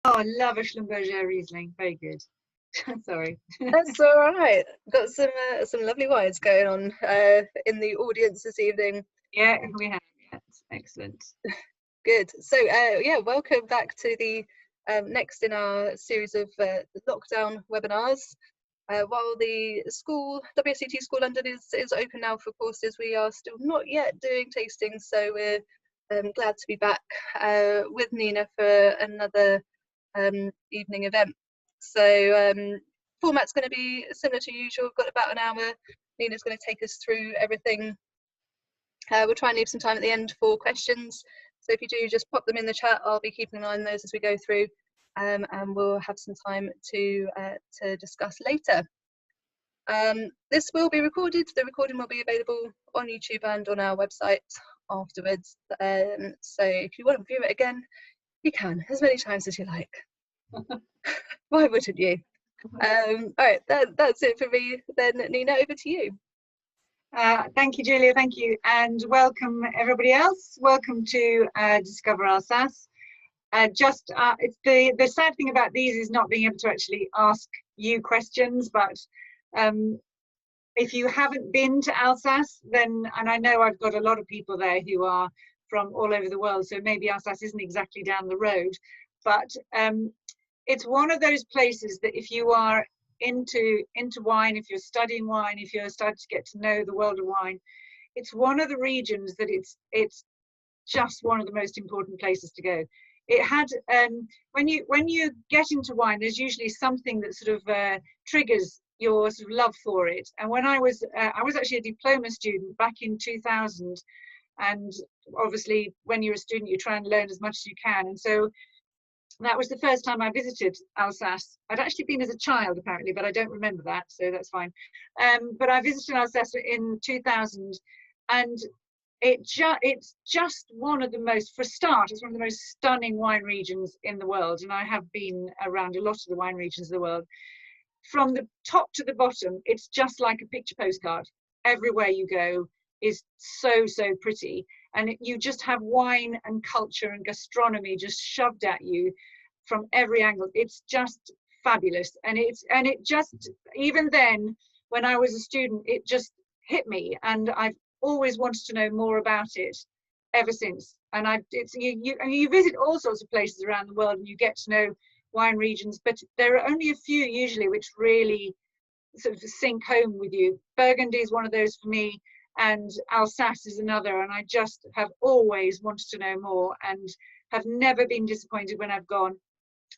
Oh, I love a Schlumberger Riesling. Very good. Sorry. That's all right. Got some lovely wines going on in the audience this evening. Yeah, we have. Yeah, excellent. Good. So yeah, welcome back to the next in our series of lockdown webinars. While the WSET School London is open now for courses, we are still not yet doing tastings. So we're glad to be back with Nina for another evening event. So format's going to be similar to usual. We've got about an hour. Nina's going to take us through everything. We'll try and leave some time at the end for questions. So if you do, just pop them in the chat. I'll be keeping an eye on those as we go through, and we'll have some time to discuss later. This will be recorded. The recording will be available on YouTube and on our website afterwards. So if you want to view it again, you can as many times as you like. Why wouldn't you? All right, that's it for me then. Nina, over to you. Thank you, Julia. Thank you, and welcome everybody else. Welcome to Discover Alsace. It's the sad thing about these is not being able to actually ask you questions, but if you haven't been to Alsace, then, and I know I've got a lot of people there who are from all over the world, so maybe Alsace isn't exactly down the road, but it's one of those places that if you are into wine, if you're studying wine, if you're starting to get to know the world of wine, it's one of the regions that it's just one of the most important places to go. It had when you get into wine, there's usually something that sort of triggers your sort of love for it. And when I was actually a diploma student back in 2000, and obviously when you're a student you try and learn as much as you can, and so that was the first time I visited Alsace. I'd actually been as a child apparently, but I don't remember that, so that's fine. But I visited Alsace in 2000, and it's just one of the most, for a start, it's one of the most stunning wine regions in the world, and I have been around a lot of the wine regions of the world. From the top to the bottom, it's just like a picture postcard. Everywhere you go is so pretty, and you just have wine and culture and gastronomy just shoved at you from every angle. It's just fabulous, and it just, even then when I was a student, it just hit me, and I've always wanted to know more about it ever since. And you visit all sorts of places around the world and you get to know wine regions, but there are only a few usually which really sort of sink home with you. Burgundy is one of those for me, and Alsace is another, and I just have always wanted to know more and have never been disappointed when I've gone.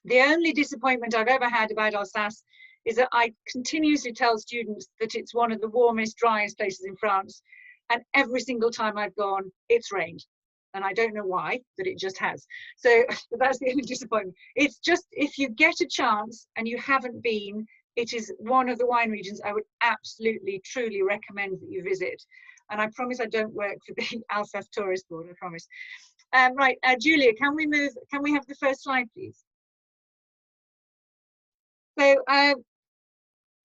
The only disappointment I've ever had about Alsace is that I continuously tell students that it's one of the warmest, driest places in France, and every single time I've gone, it's rained. And I don't know why, but it just has. So that's the only disappointment. It's just, if you get a chance and you haven't been, it is one of the wine regions I would absolutely, truly recommend that you visit. And I promise I don't work for the Alsace Tourist Board, I promise. Right, Julia, can we have the first slide, please? So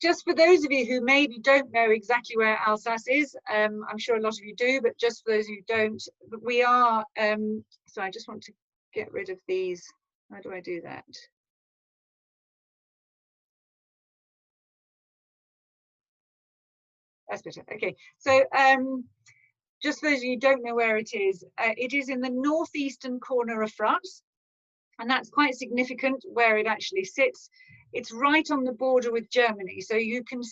just for those of you who maybe don't know exactly where Alsace is, I'm sure a lot of you do, but just for those who don't, we are, so I just want to get rid of these. How do I do that? That's better. Okay, so just for those of you who don't know where it is in the northeastern corner of France, and that's quite significant where it actually sits. It's right on the border with Germany, so you can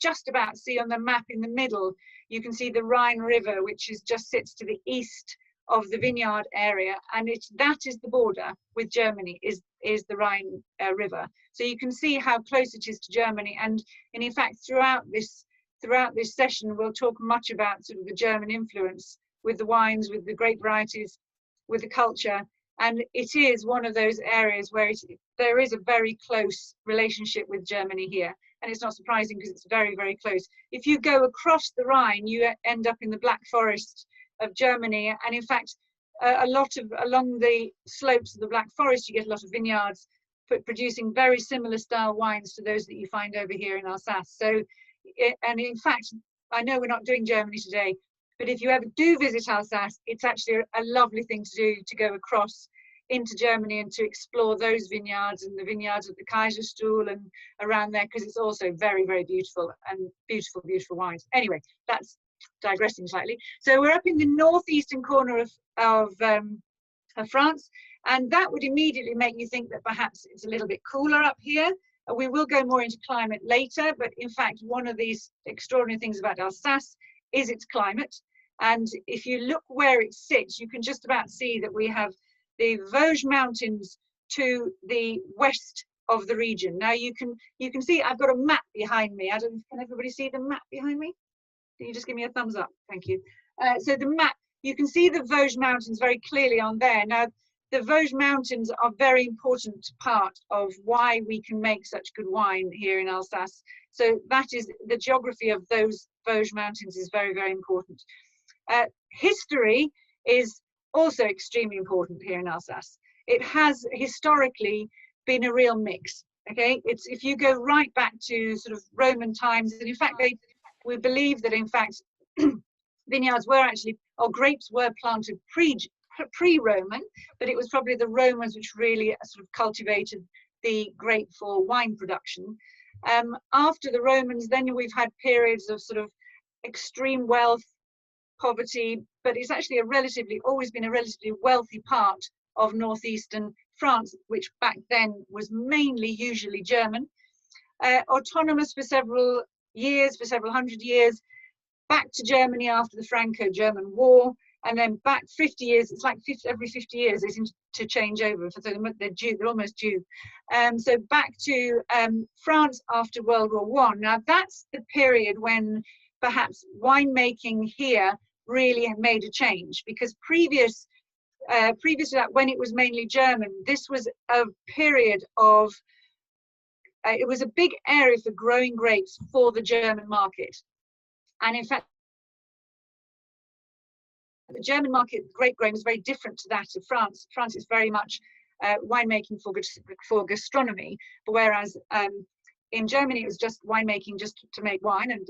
just about see on the map in the middle, you can see the Rhine River, which just sits to the east of the vineyard area, and that is the border with Germany, is the Rhine River. So you can see how close it is to Germany, and in fact throughout this session we'll talk much about sort of the German influence with the wines, with the grape varieties, with the culture. And it is one of those areas where there is a very close relationship with Germany here. And it's not surprising because it's very, very close. If you go across the Rhine, you end up in the Black Forest of Germany. And in fact, along the slopes of the Black Forest, you get a lot of vineyards producing very similar style wines to those that you find over here in Alsace. So, and in fact, I know we're not doing Germany today, but if you ever do visit Alsace, it's actually a lovely thing to do, to go across into Germany and to explore those vineyards and the vineyards of the Kaiserstuhl and around there, because it's also very, very beautiful and beautiful, beautiful wines. Anyway, that's digressing slightly. So we're up in the northeastern corner of France, and that would immediately make you think that perhaps it's a little bit cooler up here. We will go more into climate later, but in fact, one of these extraordinary things about Alsace is its climate. And if you look where it sits, you can just about see that we have the Vosges Mountains to the west of the region. Now you can see I've got a map behind me. I don't know, can everybody see the map behind me? Can you just give me a thumbs up? Thank you. So the map, you can see the Vosges Mountains very clearly on there. Now, the Vosges Mountains are a very important part of why we can make such good wine here in Alsace. So that is, the geography of those Vosges Mountains is very, very important. History is also extremely important here in Alsace. It has historically been a real mix. Okay, it's, if you go right back to sort of Roman times, and in fact we believe that in fact vineyards were actually, or grapes were planted pre-Roman, but it was probably the Romans which really sort of cultivated the grape for wine production. After the Romans, then we've had periods of sort of extreme wealth, poverty, but it's actually always been a relatively wealthy part of northeastern France, which back then was mainly usually German. Autonomous for several years, for several hundred years, back to Germany after the Franco-German War, and then back 50 years. It's like every 50 years they seem to change over, so they're almost due. So back to France after World War I. Now that's the period when perhaps winemaking here really made a change, because previous to that, when it was mainly German, this was a period of it was a big area for growing grapes for the German market. And in fact, the German market, grape growing, is very different to that of France. France is very much winemaking for gastronomy, whereas in Germany it was just winemaking just to make wine, and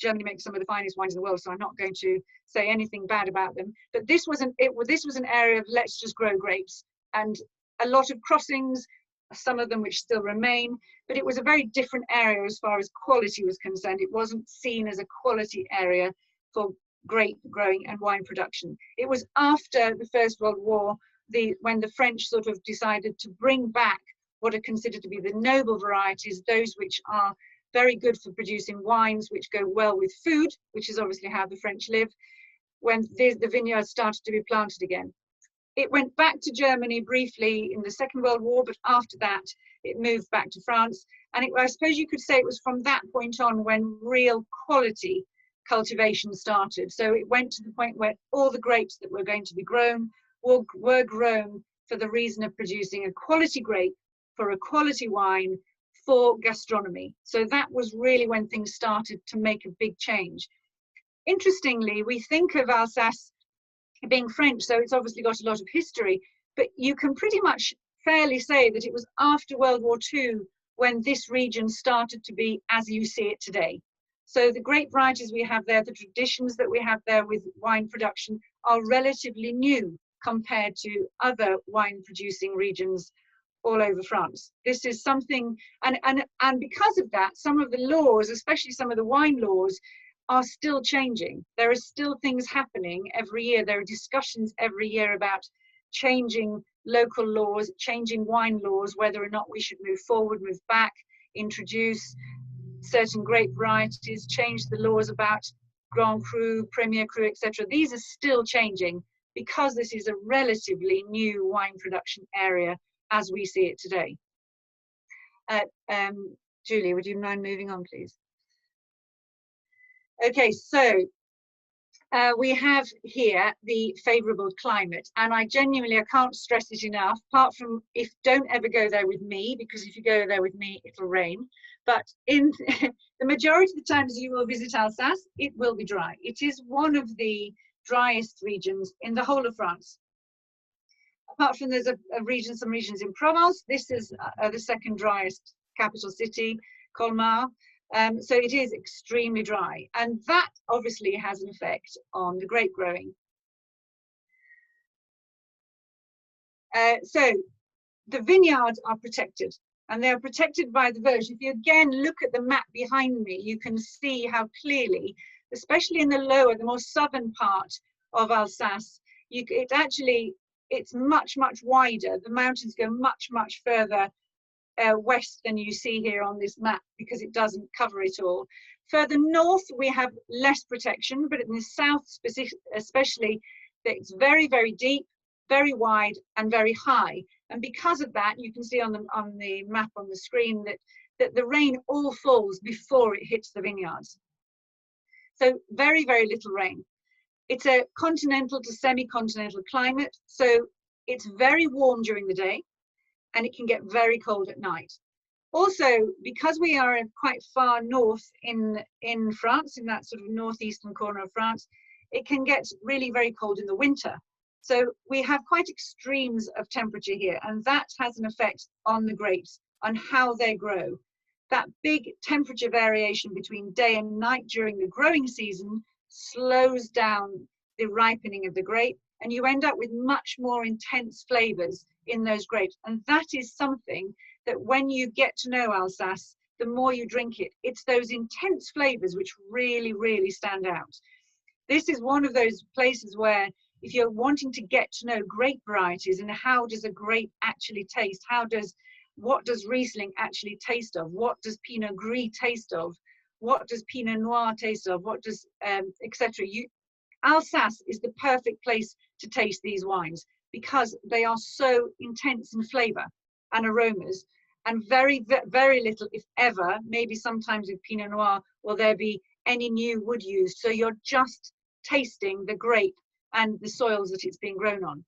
Germany makes some of the finest wines in the world, so I'm not going to say anything bad about them. But this was an area of let's just grow grapes, and a lot of crossings, some of them which still remain, but it was a very different area as far as quality was concerned. It wasn't seen as a quality area for grape growing and wine production. It was after the First World War, when the French sort of decided to bring back what are considered to be the noble varieties, those which are very good for producing wines which go well with food, which is obviously how the French live, when the vineyards started to be planted again. It went back to Germany briefly in the Second World War, but after that it moved back to France. And I suppose you could say it was from that point on when real quality cultivation started. So it went to the point where all the grapes that were going to be grown were grown for the reason of producing a quality grape for a quality wine for gastronomy. So that was really when things started to make a big change. Interestingly, we think of Alsace being French, so it's obviously got a lot of history, but you can pretty much fairly say that it was after World War II when this region started to be as you see it today. So the grape varieties we have there, the traditions that we have there with wine production are relatively new compared to other wine producing regions all over France. This is something, and because of that, some of the laws, especially some of the wine laws, are still changing. There are still things happening every year. There are discussions every year about changing local laws, changing wine laws, whether or not we should move forward, move back, introduce certain grape varieties, change the laws about Grand Cru, Premier Cru, etc. These are still changing because this is a relatively new wine production area as we see it today. Julie, would you mind moving on, please? Okay, so we have here the favourable climate, and I can't stress it enough, apart from don't ever go there with me, because if you go there with me, it'll rain. But in the majority of the times you will visit Alsace, it will be dry. It is one of the driest regions in the whole of France. Apart from there's some regions in Provence, this is the second driest capital city, Colmar. So it is extremely dry, and that obviously has an effect on the grape growing. So the vineyards are protected, and they're protected by the Vosges. If you again look at the map behind me, you can see how clearly, especially in the lower, the more southern part of Alsace, it's much wider. The mountains go much further west than you see here on this map, because it doesn't cover it all. Further north we have less protection, but in the south especially, it's very deep, very wide, and very high. And because of that, you can see on the map on the screen that the rain all falls before it hits the vineyards. So very little rain. It's a continental to semi-continental climate, so it's very warm during the day, and it can get very cold at night. Also, because we are quite far north in France, in that sort of northeastern corner of France, it can get really very cold in the winter. So we have quite extremes of temperature here, and that has an effect on the grapes, on how they grow. That big temperature variation between day and night during the growing season slows down the ripening of the grape, and you end up with much more intense flavors in those grapes. And that is something that when you get to know Alsace, the more you drink it, it's those intense flavors which really stand out. This is one of those places where, if you're wanting to get to know grape varieties and how does a grape actually taste, what does Riesling actually taste of, what does Pinot Gris taste of, what does Pinot Noir taste of, what does etc. Alsace is the perfect place to taste these wines, because they are so intense in flavor and aromas, and very little, if ever, maybe sometimes with Pinot Noir, will there be any new wood used. So you're just tasting the grape and the soils that it's being grown on.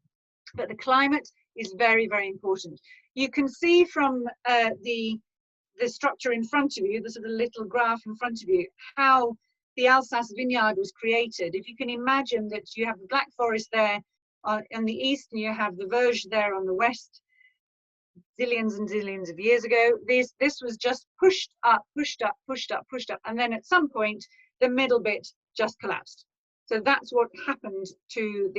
But the climate is very important. You can see from the structure in front of you, the sort of little graph in front of you, how the Alsace vineyard was created. If you can imagine that you have the Black Forest there in the east, and you have the Vosges there on the west, zillions and zillions of years ago, this was just pushed up, and then at some point the middle bit just collapsed. So that's what happened to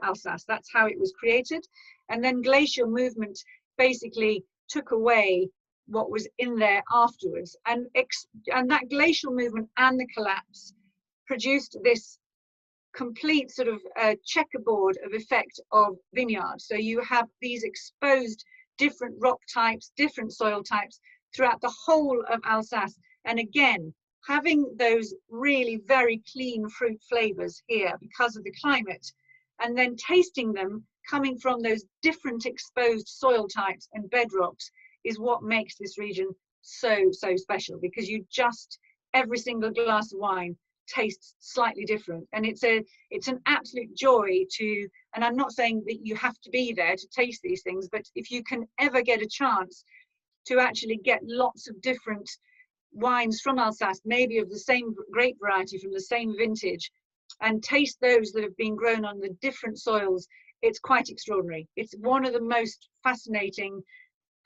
Alsace. That's how it was created, and then glacial movement basically took away what was in there afterwards, and that glacial movement and the collapse produced this complete sort of checkerboard of effect of vineyards. So you have these exposed different rock types, different soil types throughout the whole of Alsace. And again, having those really very clean fruit flavors here because of the climate, and then tasting them coming from those different exposed soil types and bedrocks, is what makes this region so special, because every single glass of wine tastes slightly different. And it's an absolute joy to, and I'm not saying that you have to be there to taste these things, but if you can ever get a chance to actually get lots of different wines from Alsace, maybe of the same grape variety from the same vintage, and taste those that have been grown on the different soils, it's quite extraordinary. It's one of the most fascinating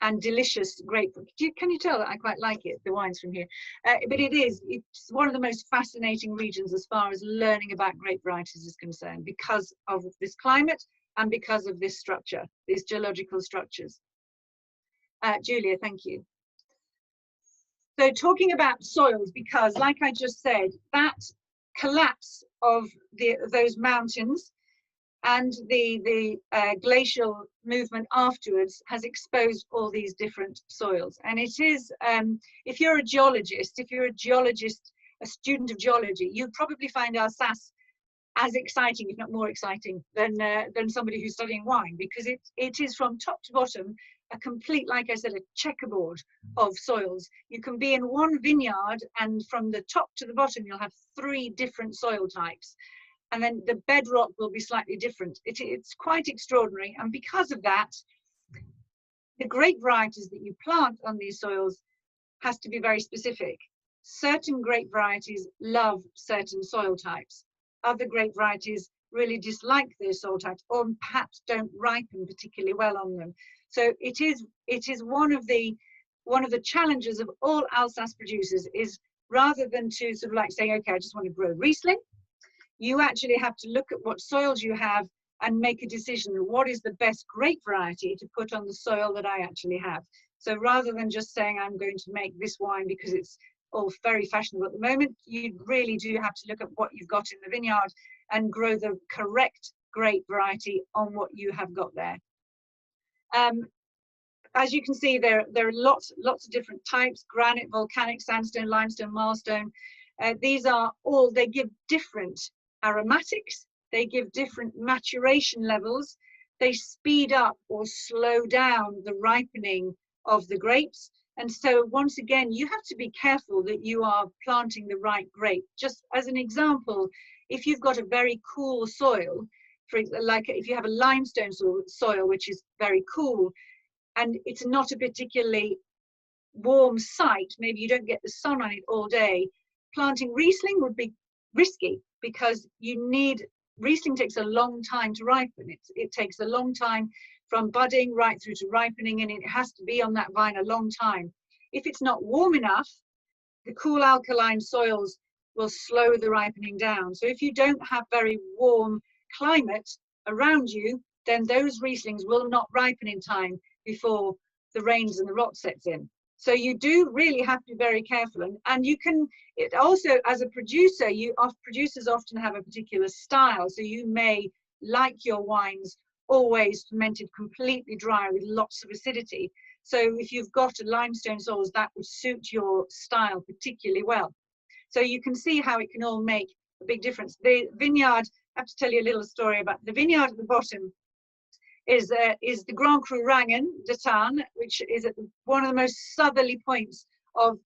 and delicious grape. Can you tell that I quite like it, the wines from here? But it's one of the most fascinating regions as far as learning about grape varieties is concerned, because of this climate and because of this structure, these geological structures. Julia, thank you. So talking about soils, because like I just said, that collapse of those mountains and the glacial movement afterwards has exposed all these different soils. And it is, if you're a geologist, a student of geology, you'll probably find Alsace as exciting, if not more exciting, than somebody who's studying wine, because it is from top to bottom a complete, like I said, a checkerboard of soils. You can be in one vineyard, and from the top to the bottom you'll have 3 different soil types, and then the bedrock will be slightly different. It's quite extraordinary, and because of that, the grape varieties that you plant on these soils has to be very specific. Certain grape varieties love certain soil types. Other grape varieties really dislike those soil types, or perhaps don't ripen particularly well on them. So it is one of the challenges of all Alsace producers, is rather than to sort of like saying, okay, I just want to grow Riesling, you actually have to look at what soils you have and make a decision, what is the best grape variety to put on the soil that I actually have. So rather than just saying I'm going to make this wine because it's all very fashionable at the moment, you really do have to look at what you've got in the vineyard and grow the correct grape variety on what you have got there. As you can see, there are lots of different types: granite, volcanic, sandstone, limestone, marlstone. These are all, they give different aromatics, they give different maturation levels, they speed up or slow down the ripening of the grapes. And so once again, you have to be careful that you are planting the right grape. Just as an example, if you've got a very cool soil, like if you have a limestone soil which is very cool, and it's not a particularly warm site, maybe you don't get the sun on it all day, planting Riesling would be risky, because Riesling takes a long time to ripen. It takes a long time from budding right through to ripening, and it has to be on that vine a long time. If it's not warm enough, the cool alkaline soils will slow the ripening down. So if you don't have very warm climate around you, then those Rieslings will not ripen in time before the rains and the rot sets in. So you do really have to be very careful, and you can, it also, as a producer, producers often have a particular style. So you may like your wines always fermented completely dry with lots of acidity. So if you've got a limestone soils, that would suit your style particularly well. So you can see how it can all make a big difference. The vineyard, I have to tell you a little story about the vineyard at the bottom. Is the Grand Cru Rangen de Tarn, which is at one of the most southerly points of,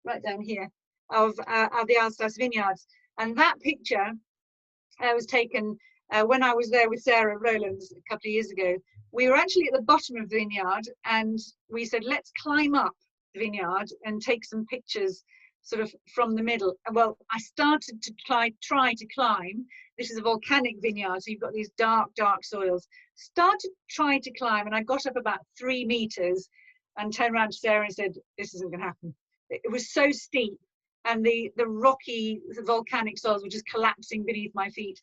right down here, of the Alsace vineyards. And that picture was taken when I was there with Sarah Rowlands a couple of years ago. We were actually at the bottom of the vineyard, and we said, let's climb up the vineyard and take some pictures sort of from the middle. Well, I started to try to climb. This is a volcanic vineyard, so you've got these dark soils. Started trying to climb, and I got up about 3 meters and turned around to Sarah and said, this isn't going to happen. It was so steep, and the rocky, the volcanic soils were just collapsing beneath my feet.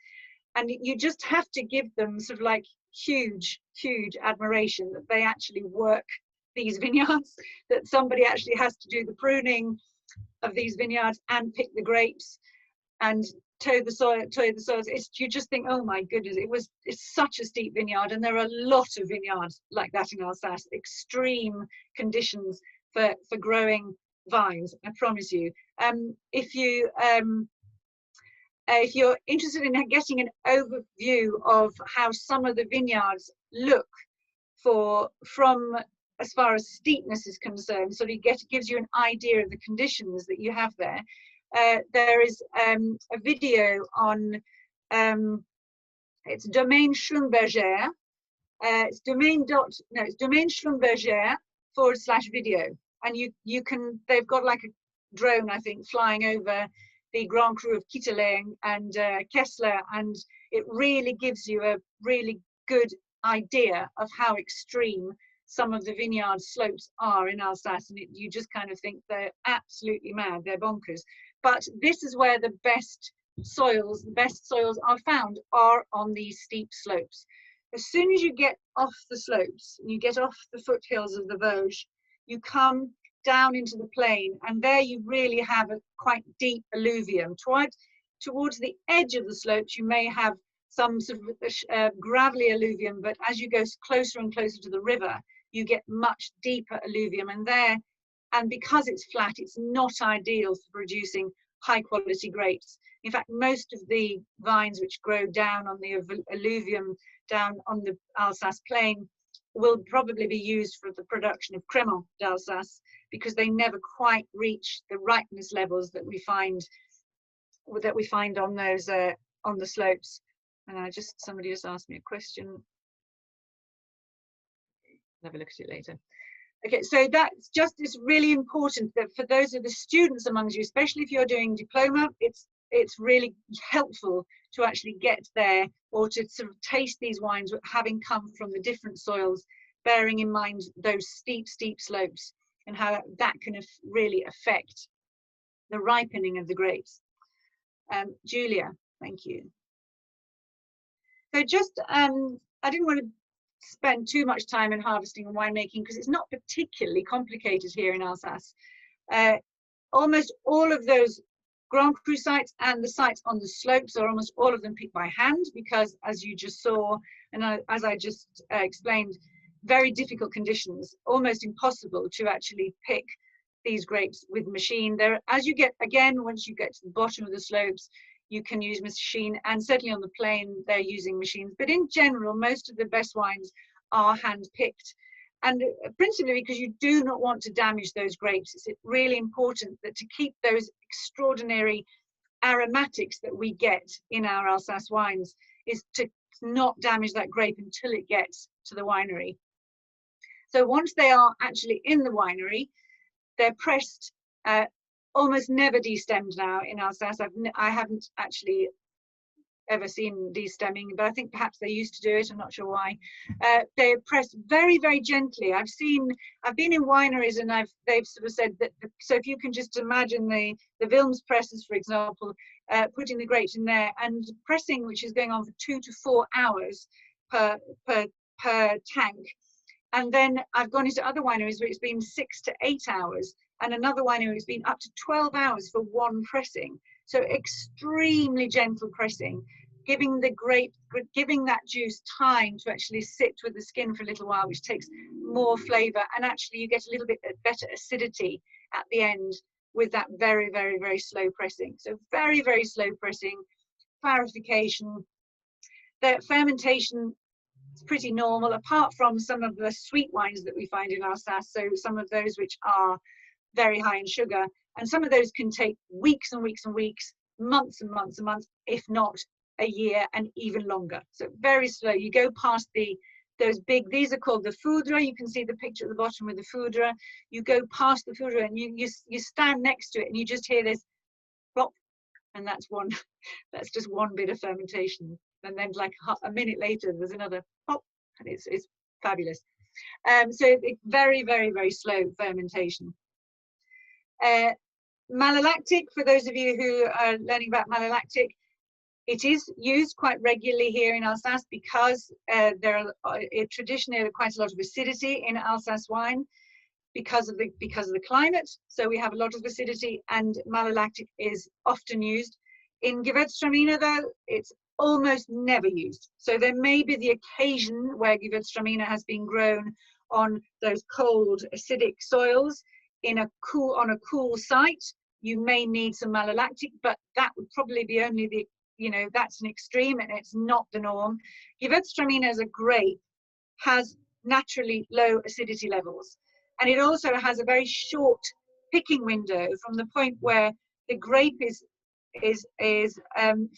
And you just have to give them sort of like huge admiration that they actually work these vineyards, that somebody actually has to do the pruning of these vineyards and pick the grapes and toe the soils. You just think, oh my goodness, it's such a steep vineyard, and there are a lot of vineyards like that in Alsace. Extreme conditions for growing vines, I promise you. If you're interested in getting an overview of how some of the vineyards look from as far as steepness is concerned, so it gives you an idea of the conditions that you have there. There is a video on, it's Domaine Schlumberger. It's domain Schlumberger /video, and you can, they've got like a drone, I think, flying over the Grand Cru of Kitteleng and Kessler, and it really gives you a really good idea of how extreme some of the vineyard slopes are in Alsace, and you just kind of think they're absolutely mad, they're bonkers. But this is where the best soils are found, are on these steep slopes. As soon as you get off the slopes, you get off the foothills of the Vosges, you come down into the plain, and there you really have a quite deep alluvium. Towards the edge of the slopes, you may have some sort of gravelly alluvium, but as you go closer and closer to the river, you get much deeper alluvium, and because it's flat, it's not ideal for producing high quality grapes. In fact, most of the vines which grow down on the alluvium, down on the Alsace plain, will probably be used for the production of crémant d'Alsace, because they never quite reach the ripeness levels that we find on those on the slopes. And somebody just asked me a question. I'll have a look at it later. Okay, so it's really important that for those of the students amongst you, especially if you're doing diploma, it's really helpful to actually get there, or to sort of taste these wines having come from the different soils, bearing in mind those steep slopes and how that can really affect the ripening of the grapes. Julia, thank you. So just, I didn't want to spend too much time in harvesting and winemaking because it's not particularly complicated here in Alsace. Almost all of those Grand Cru sites and the sites on the slopes are almost all of them picked by hand because, as you just saw, and as I just explained, very difficult conditions, almost impossible to actually pick these grapes with machine. There, as you get, again, once you get to the bottom of the slopes, you can use machine, and certainly on the plain, they're using machines. But in general, most of the best wines are hand picked. And principally because you do not want to damage those grapes. It's really important that to keep those extraordinary aromatics that we get in our Alsace wines is to not damage that grape until it gets to the winery. So once they are actually in the winery, they're pressed, almost never destemmed now in Alsace. I haven't actually ever seen destemming, but I think perhaps they used to do it. I'm not sure why. They're pressed very, very gently. I've been in wineries and they've sort of said that. So if you can just imagine the Wilms presses, for example, putting the grapes in there and pressing, which is going on for 2 to 4 hours per tank. And then I've gone into other wineries where it's been 6 to 8 hours, and another winery has been up to 12 hours for one pressing. So extremely gentle pressing, giving that juice time to actually sit with the skin for a little while, which takes more flavor, and actually you get a little bit better acidity at the end with that very, very, very slow pressing. So very, very slow pressing, clarification. The fermentation is pretty normal, apart from some of the sweet wines that we find in Alsace. So some of those which are very high in sugar, and some of those can take weeks and weeks and weeks, months and months and months, if not a year and even longer. So very slow. You go past those big, these are called the foudre. You can see the picture at the bottom with the foudre. You go past the foudre and you stand next to it and you just hear this plop, and that's just one bit of fermentation. And then like a minute later, there's another pop, and it's fabulous. So it's very, very, very slow fermentation. Malolactic, for those of you who are learning about malolactic, it is used quite regularly here in Alsace because there are traditionally quite a lot of acidity in Alsace wine because of the climate. So we have a lot of acidity, and malolactic is often used. In Gewurztraminer, though, it's almost never used. So there may be the occasion where Gewurztraminer has been grown on those cold acidic soils on a cool site. You may need some malolactic, but that would probably be only that's an extreme and it's not the norm. Gewurztraminer as a grape has naturally low acidity levels, and it also has a very short picking window from the point where the grape is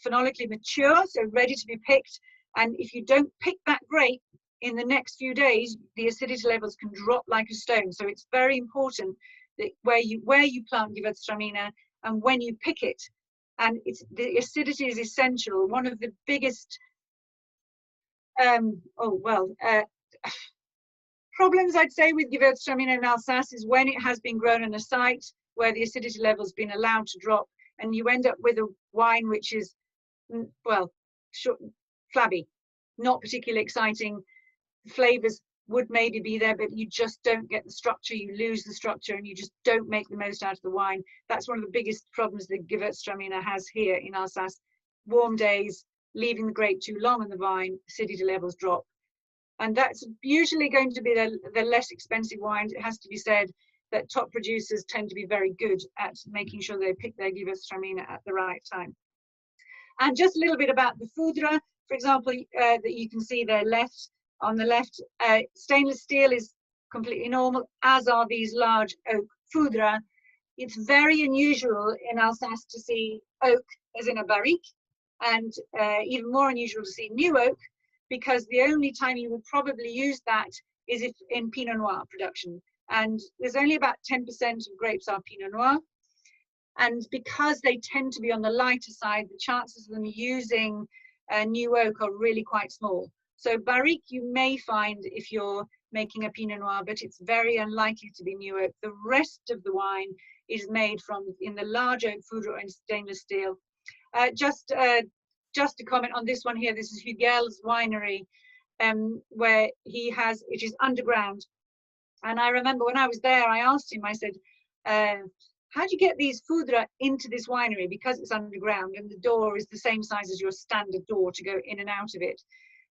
phenolically mature, so ready to be picked. And if you don't pick that grape in the next few days, the acidity levels can drop like a stone. So it's very important that where you plant Gewurztraminer and when you pick it, and the acidity is essential. One of the biggest problems I'd say with Gewurztraminer in Alsace is when it has been grown on a site where the acidity level has been allowed to drop, and you end up with a wine which is, well, short, flabby, not particularly exciting. Flavors would maybe be there, but you just don't get the structure. You lose the structure and you just don't make the most out of the wine. That's one of the biggest problems that Gewurztraminer has here in Alsace. Warm days, leaving the grape too long in the vine, acidity levels drop. And that's usually going to be the less expensive wines. It has to be said that top producers tend to be very good at making sure they pick their Gewurztraminer at the right time. And just a little bit about the foudre, for example, that you can see there on the left, stainless steel is completely normal, as are these large oak foudre. It's very unusual in Alsace to see oak as in a barrique, and even more unusual to see new oak, because the only time you would probably use that is if in Pinot Noir production. And there's only about 10% of grapes are Pinot Noir. And because they tend to be on the lighter side, the chances of them using new oak are really quite small. So barrique you may find if you're making a Pinot Noir, but it's very unlikely to be new oak. The rest of the wine is made in the large oak foudre and stainless steel. Just just to comment on this one here, this is Hugel's winery, where he has, it is underground. And I remember when I was there, I asked him, I said, how do you get these foudres into this winery? Because it's underground and the door is the same size as your standard door to go in and out of it.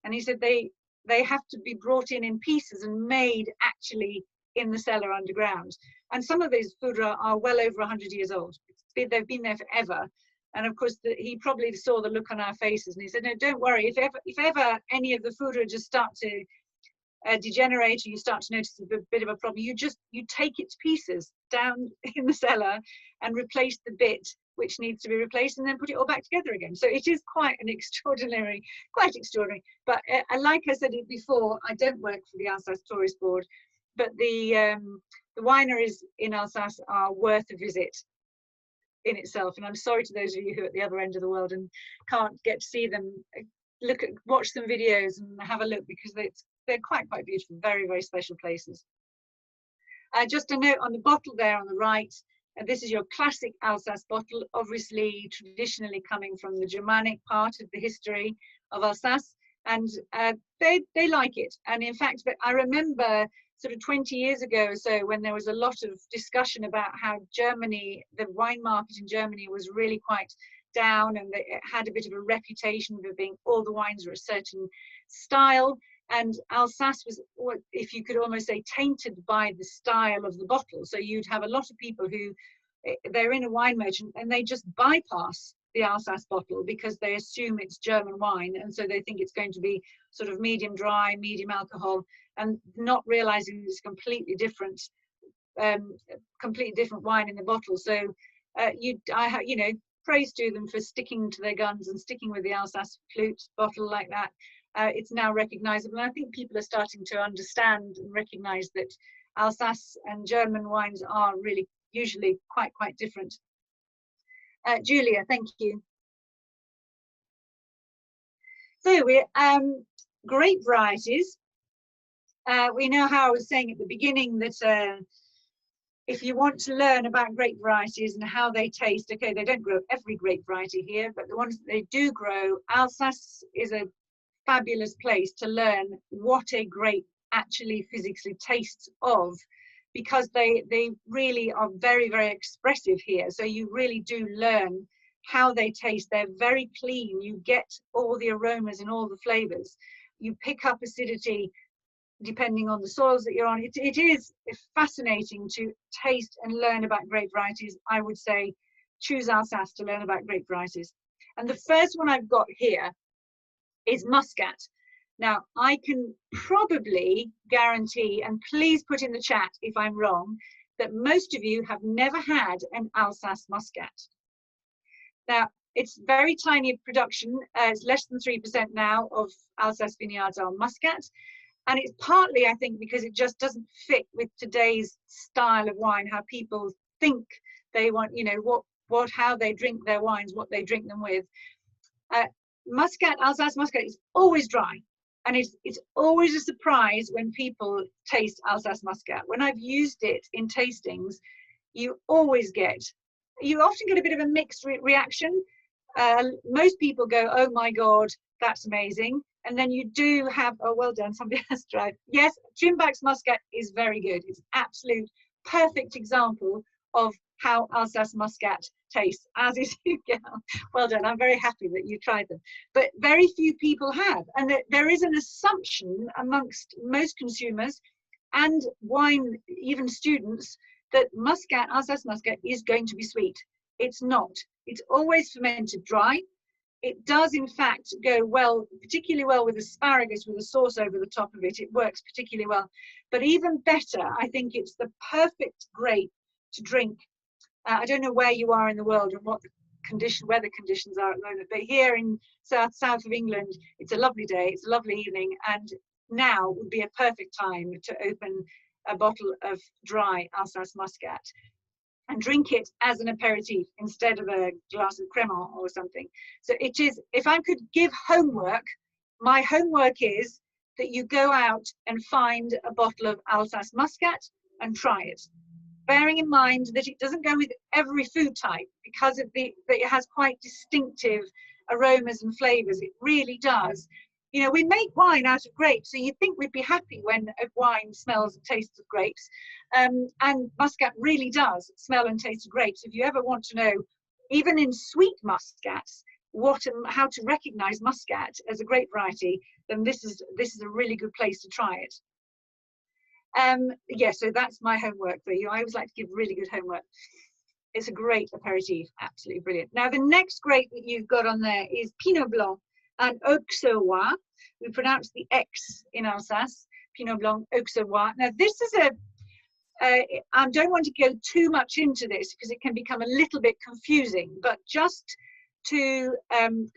And he said they have to be brought in pieces and made actually in the cellar underground. And some of these foudres are well over 100 years old. They've been there forever. And of course, he probably saw the look on our faces and he said, no, don't worry. If ever any of the foudres just start to degenerate, or you start to notice a bit of a problem, you take it to pieces down in the cellar and replace the bit which needs to be replaced, and then put it all back together again. So it is quite extraordinary. But like I said it before, I don't work for the Alsace Tourist Board, but the wineries in Alsace are worth a visit in itself. And I'm sorry to those of you who are at the other end of the world and can't get to see them. Watch some videos and have a look, because they're quite beautiful, very, very special places. Just a note on the bottle there on the right, this is your classic Alsace bottle, obviously traditionally coming from the Germanic part of the history of Alsace, and they like it. And in fact, I remember sort of 20 years ago or so, when there was a lot of discussion about how Germany, the wine market in Germany was really quite down, and it had a bit of a reputation for being, all the wines were a certain style. And Alsace was, if you could almost say, tainted by the style of the bottle. So you'd have a lot of people who, they're in a wine merchant and they just bypass the Alsace bottle because they assume it's German wine. And so they think it's going to be sort of medium dry, medium alcohol, and not realizing it's completely different wine in the bottle. So praise to them for sticking to their guns and sticking with the Alsace flute bottle like that. It's now recognizable, and I think people are starting to understand and recognize that Alsace and German wines are really usually quite different. Julia, thank you. So we're grape varieties. We know how I was saying at the beginning that if you want to learn about grape varieties and how they taste, okay, they don't grow every grape variety here, but the ones that they do grow, Alsace is a fabulous place to learn what a grape actually physically tastes of, because they really are very, very expressive here. So you really do learn how they taste. They're very clean. You get all the aromas and all the flavors. You pick up acidity depending on the soils that you're on. It is fascinating to taste and learn about grape varieties. I would say choose Alsace to learn about grape varieties. And the first one I've got here is Muscat. Now, I can probably guarantee, and please put in the chat if I'm wrong, that most of you have never had an Alsace Muscat. Now, it's very tiny production. It's less than 3% now of Alsace vineyards are Muscat. And it's partly, I think, because it just doesn't fit with today's style of wine, how people think they want, how they drink their wines, what they drink them with. Alsace Muscat is always dry, and it's always a surprise when people taste Alsace Muscat. When I've used it in tastings, you often get a bit of a mixed reaction. Most people go, oh my God, that's amazing. And then you do have, oh, well done, somebody has tried. Yes, Trimbach's Muscat is very good. It's an absolute perfect example of how Alsace Muscat tastes, as is Hugel. Well done, I'm very happy that you tried them. But very few people have. And there is an assumption amongst most consumers and wine, even students, that Alsace Muscat is going to be sweet. It's not. It's always fermented dry. It does, in fact, go well, particularly well with asparagus with a sauce over the top of it. It works particularly well. But even better, I think it's the perfect grape to drink. I don't know where you are in the world and what the weather conditions are at the moment, but here in south of England, it's a lovely day, it's a lovely evening, and now would be a perfect time to open a bottle of dry Alsace Muscat and drink it as an aperitif instead of a glass of crémant or something. So it is, if I could give homework, my homework is that you go out and find a bottle of Alsace Muscat and try it. Bearing in mind that it doesn't go with every food type, because it has quite distinctive aromas and flavors. It really does. You know, we make wine out of grapes, so you'd think we'd be happy when a wine smells and tastes of grapes. And Muscat really does smell and taste of grapes. If you ever want to know, even in sweet Muscats, how to recognize Muscat as a grape variety, then this is a really good place to try it. Yeah, so that's my homework for you. I always like to give really good homework. It's a great aperitif, absolutely brilliant. Now, the next grape that you've got on there is Pinot Blanc and Auxerrois. We pronounce the X in Alsace, Pinot Blanc, Auxerrois. Now, this is I don't want to go too much into this because it can become a little bit confusing, but just to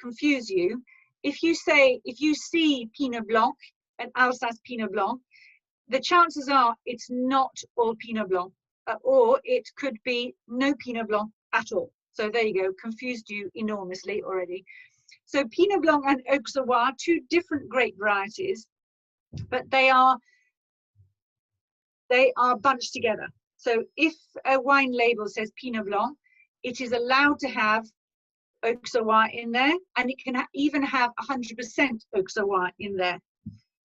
confuse you, if you see Pinot Blanc, an Alsace Pinot Blanc, the chances are it's not all Pinot Blanc, or it could be no Pinot Blanc at all. So there you go, confused you enormously already. So Pinot Blanc and Auxerrois, two different grape varieties, but they are bunched together. So if a wine label says Pinot Blanc, it is allowed to have Auxerrois in there, and it can even have 100% Auxerrois in there.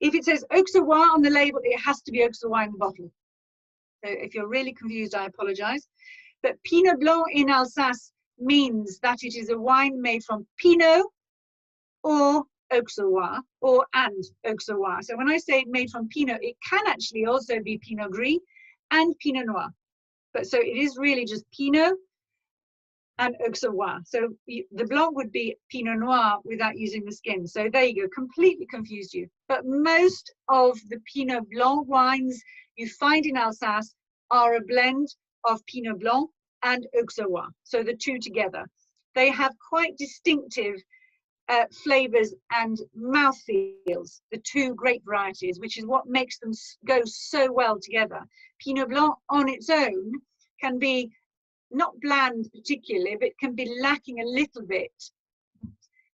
If it says Auxerrois on the label, it has to be Auxerrois in the bottle. So if you're really confused, I apologize. But Pinot Blanc in Alsace means that it is a wine made from Pinot or Auxerrois, and Auxerrois. So when I say made from Pinot, it can actually also be Pinot Gris and Pinot Noir. But so it is really just Pinot and Auxerrois. So the Blanc would be Pinot Noir without using the skin. So there you go, completely confused you. But most of the Pinot Blanc wines you find in Alsace are a blend of Pinot Blanc and Auxerrois. So the two together. They have quite distinctive flavors and mouthfeels, the two grape varieties, which is what makes them go so well together. Pinot Blanc on its own can be not bland particularly, but can be lacking a little bit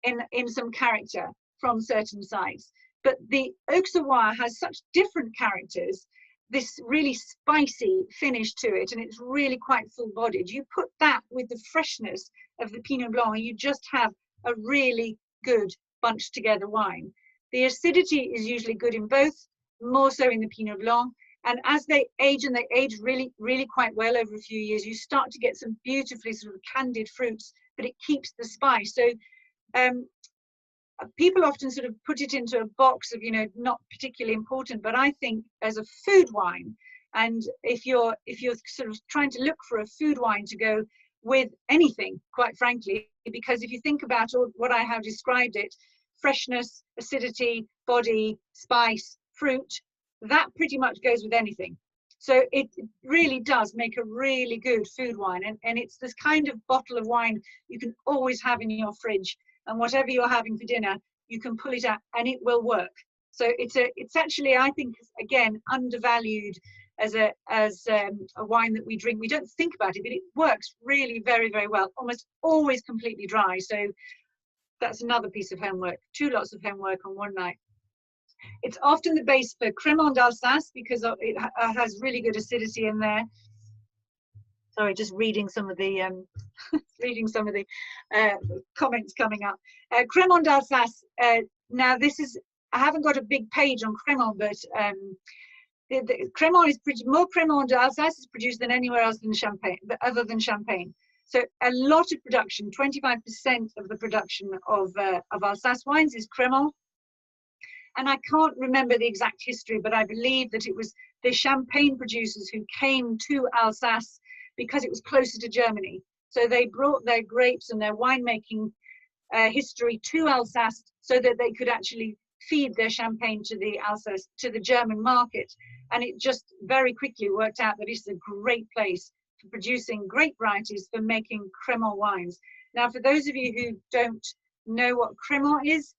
in some character from certain sides. But the Auxerrois has such different characters, this really spicy finish to it, and it's really quite full-bodied. You put that with the freshness of the Pinot Blanc, and you just have a really good bunched together wine. The acidity is usually good in both, more so in the Pinot Blanc. And as they age, and they age really, really quite well over a few years, you start to get some beautifully sort of candied fruits, but it keeps the spice. So people often sort of put it into a box of, you know, not particularly important, but I think as a food wine, and if you're sort of trying to look for a food wine to go with anything, quite frankly, because if you think about all what I have described it, freshness, acidity, body, spice, fruit, that pretty much goes with anything. So it really does make a really good food wine, and it's this kind of bottle of wine you can always have in your fridge, and whatever you're having for dinner, you can pull it out and it will work. So it's actually, I think, again, undervalued as a wine that we drink. We don't think about it, but it works really very, very well, almost always completely dry. So that's another piece of homework, 2 lots of homework on one night. It's often the base for Crémant d'Alsace because it has really good acidity in there. Sorry, just reading some of the comments coming up. Crémant d'Alsace. Now this is, I haven't got a big page on Crémant, but the Crémant is more Crémant d'Alsace is produced than anywhere else in Champagne, other than Champagne. So a lot of production, 25% of the production of Alsace wines is Crémant. And I can't remember the exact history, but I believe that it was the Champagne producers who came to Alsace because it was closer to Germany. So they brought their grapes and their winemaking history to Alsace so that they could actually feed their champagne to the Alsace, to the German market. And it just very quickly worked out that it's a great place for producing grape varieties for making Crémant wines. Now, for those of you who don't know what Crémant is,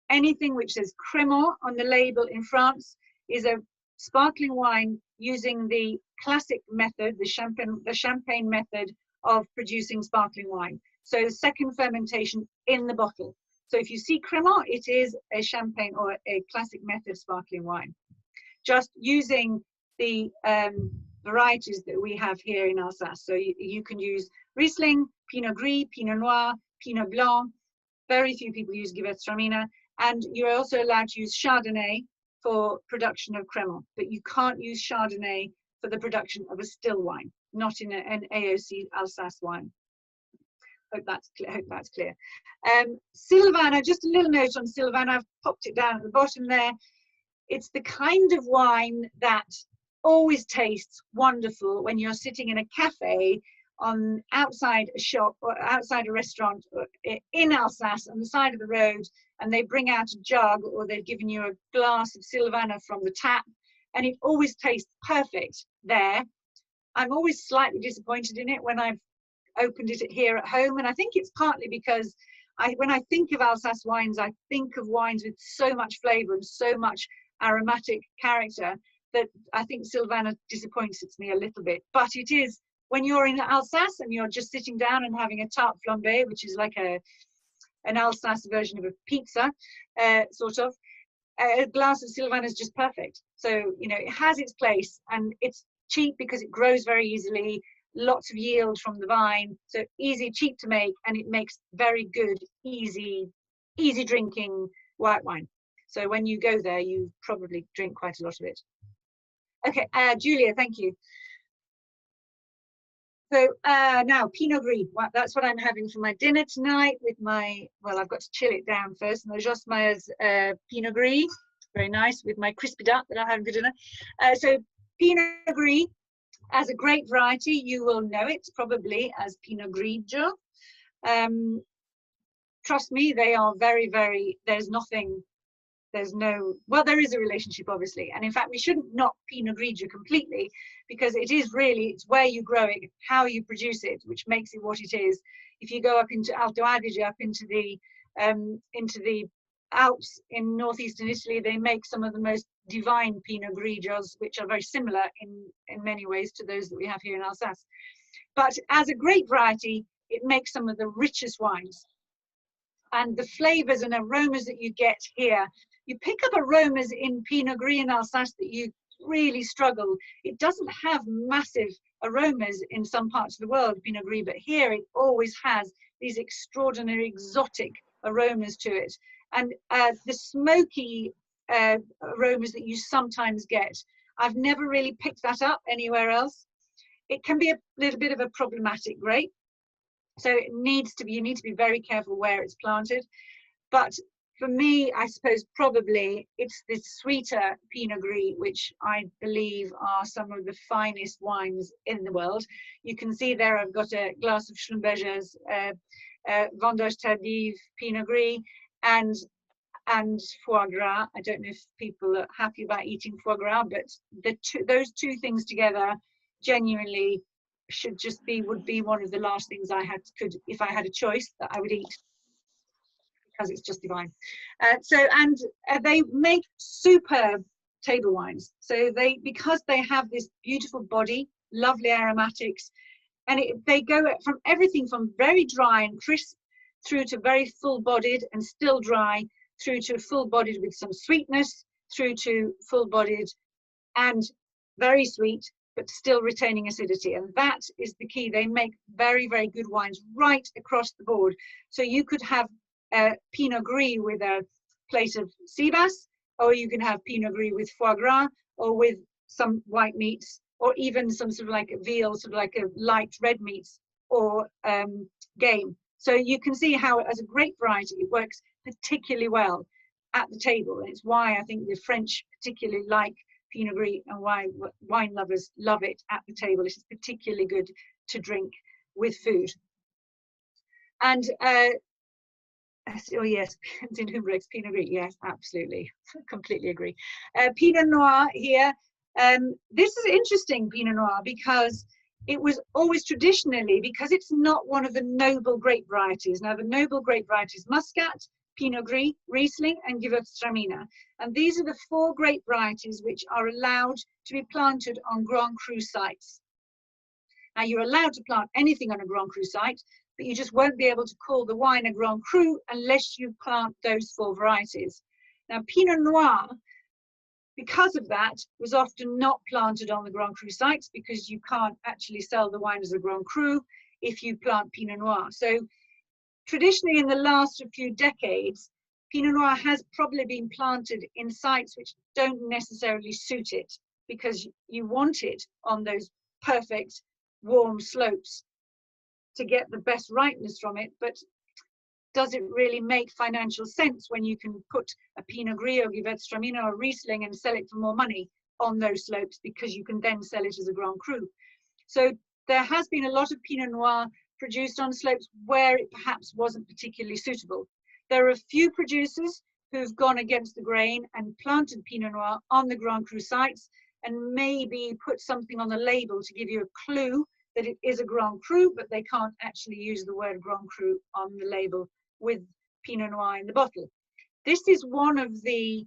anything which says Crémant on the label in France is a sparkling wine using the classic method, the champagne method of producing sparkling wine. So second fermentation in the bottle. So if you see Crémant, it is a champagne or a classic method sparkling wine. Just using the varieties that we have here in Alsace. So you can use Riesling, Pinot Gris, Pinot Noir, Pinot Blanc, Very few people use Gewurztraminer, and you're also allowed to use Chardonnay for production of crémant, but you can't use Chardonnay for the production of a still wine, not in an AOC Alsace wine. Hope that's clear. Sylvaner, just a little note on Sylvaner. I've popped it down at the bottom there. It's the kind of wine that always tastes wonderful when you're sitting in a cafe on outside a shop or outside a restaurant in Alsace on the side of the road, and they bring out a jug or they've given you a glass of Sylvaner from the tap, and it always tastes perfect there. I'm always slightly disappointed in it when I've opened it here at home, and I think it's partly because when I think of Alsace wines, I think of wines with so much flavour and so much aromatic character that I think Sylvaner disappoints me a little bit. But it is, when you're in Alsace and you're just sitting down and having a tarte flambée, which is like an Alsace version of a pizza, sort of, a glass of Sylvaner is just perfect. So, you know, it has its place, and it's cheap because it grows very easily, lots of yield from the vine, so easy, cheap to make, and it makes very good, easy drinking white wine. So when you go there, you probably drink quite a lot of it. Okay, Julia, thank you. So now Pinot Gris, well, that's what I'm having for my dinner tonight with my, well, I've got to chill it down first, and the Josmeyer's Pinot Gris, very nice, with my crispy duck that I'm having for dinner. So Pinot Gris, as a grape variety, you will know it probably as Pinot Grigio. Trust me, they are very, very, there's no, well, there is a relationship, obviously. And in fact, we shouldn't knock Pinot Grigio completely, because it is really, it's where you grow it, how you produce it, which makes it what it is. If you go up into Alto Adige, up into the Alps in northeastern Italy, they make some of the most divine Pinot Grigios, which are very similar in many ways to those that we have here in Alsace. But as a grape variety, it makes some of the richest wines. And the flavors and aromas that you get here, you pick up aromas in Pinot Gris in Alsace that you really struggle. It doesn't have massive aromas in some parts of the world, Pinot Gris, but here it always has these extraordinary exotic aromas to it. And the smoky aromas that you sometimes get, I've never really picked that up anywhere else. It can be a little bit of a problematic grape, so it needs to be, you need to be very careful where it's planted. But for me, I suppose probably it's the sweeter Pinot Gris, which I believe are some of the finest wines in the world. You can see there I've got a glass of Schlumberger's Vendange Tardive Pinot Gris and foie gras. I don't know if people are happy about eating foie gras, but those two things together genuinely would be one of the last things if I had a choice, that I would eat, because it's just divine. They make superb table wines. So because they have this beautiful body, lovely aromatics, and they go from everything from very dry and crisp through to very full-bodied and still dry, through to full-bodied with some sweetness, through to full-bodied and very sweet, but still retaining acidity. And that is the key. They make very, very good wines right across the board. So you could have Pinot Gris with a plate of sea bass, or you can have Pinot Gris with foie gras, or with some white meats, or even some sort of like a veal, sort of like a light red meats, or game. So you can see how, as a grape variety, it works particularly well at the table. And it's why I think the French particularly like Pinot Gris, and why wine lovers love it at the table. It is particularly good to drink with food. And oh yes, in Humbrug's Pinot Gris, yes, absolutely, completely agree. Pinot Noir here. This is interesting, Pinot Noir, because it was always traditionally, because it's not one of the noble grape varieties. Now the noble grape varieties, Muscat, Pinot Gris, Riesling, and Gewurztraminer. And these are the 4 grape varieties which are allowed to be planted on Grand Cru sites. Now you're allowed to plant anything on a Grand Cru site, but you just won't be able to call the wine a Grand Cru unless you plant those 4 varieties. Now Pinot Noir, because of that, was often not planted on the Grand Cru sites, because you can't actually sell the wine as a Grand Cru if you plant Pinot Noir. So traditionally in the last few decades, Pinot Noir has probably been planted in sites which don't necessarily suit it, because you want it on those perfect warm slopes to get the best ripeness from it. But does it really make financial sense when you can put a Pinot Gris or Gewurztraminer or Riesling and sell it for more money on those slopes, because you can then sell it as a Grand Cru? So there has been a lot of Pinot Noir produced on slopes where it perhaps wasn't particularly suitable. There are a few producers who've gone against the grain and planted Pinot Noir on the Grand Cru sites, and maybe put something on the label to give you a clue that it is a Grand Cru, but they can't actually use the word Grand Cru on the label with Pinot Noir in the bottle. This is one of the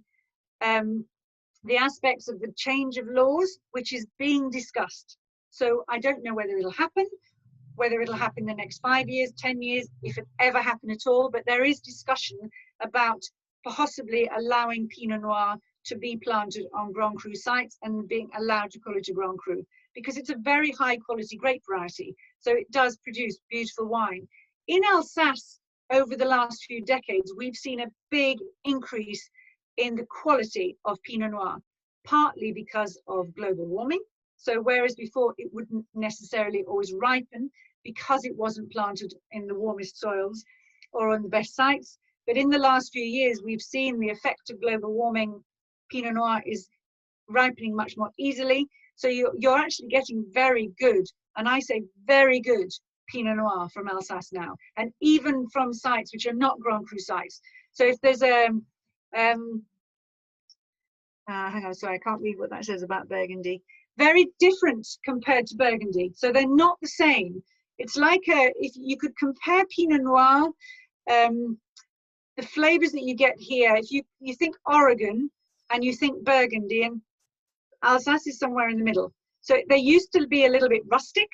aspects of the change of laws which is being discussed. So I don't know whether it'll happen, whether it'll happen in the next 5 years, 10 years, if it ever happen at all, but there is discussion about possibly allowing Pinot Noir to be planted on Grand Cru sites and being allowed to call it a Grand Cru, because it's a very high quality grape variety. So it does produce beautiful wine. In Alsace, over the last few decades, we've seen a big increase in the quality of Pinot Noir, partly because of global warming. So whereas before it wouldn't necessarily always ripen because it wasn't planted in the warmest soils or on the best sites, but in the last few years, we've seen the effect of global warming. Pinot Noir is ripening much more easily. So you're actually getting very good, and I say very good, Pinot Noir from Alsace now, and even from sites which are not Grand Cru sites. So if there's hang on, sorry, I can't read what that says about Burgundy. Very different compared to Burgundy. So they're not the same. It's like if you could compare Pinot Noir, the flavors that you get here, if you think Oregon and you think Burgundy, and Alsace is somewhere in the middle. So they used to be a little bit rustic,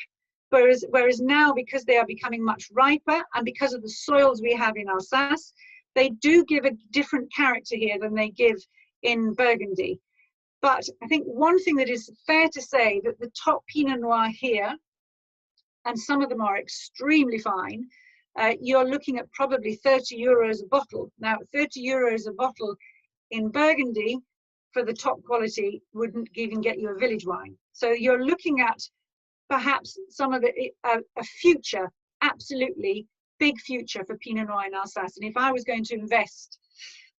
whereas now, because they are becoming much riper and because of the soils we have in Alsace, they do give a different character here than they give in Burgundy. But I think one thing that is fair to say, that the top Pinot Noir here, and some of them are extremely fine, you're looking at probably 30 euros a bottle. Now, 30 euros a bottle in Burgundy for the top quality wouldn't even get you a village wine. So you're looking at perhaps some of a future, absolutely big future for Pinot Noir in Alsace. And if I was going to invest,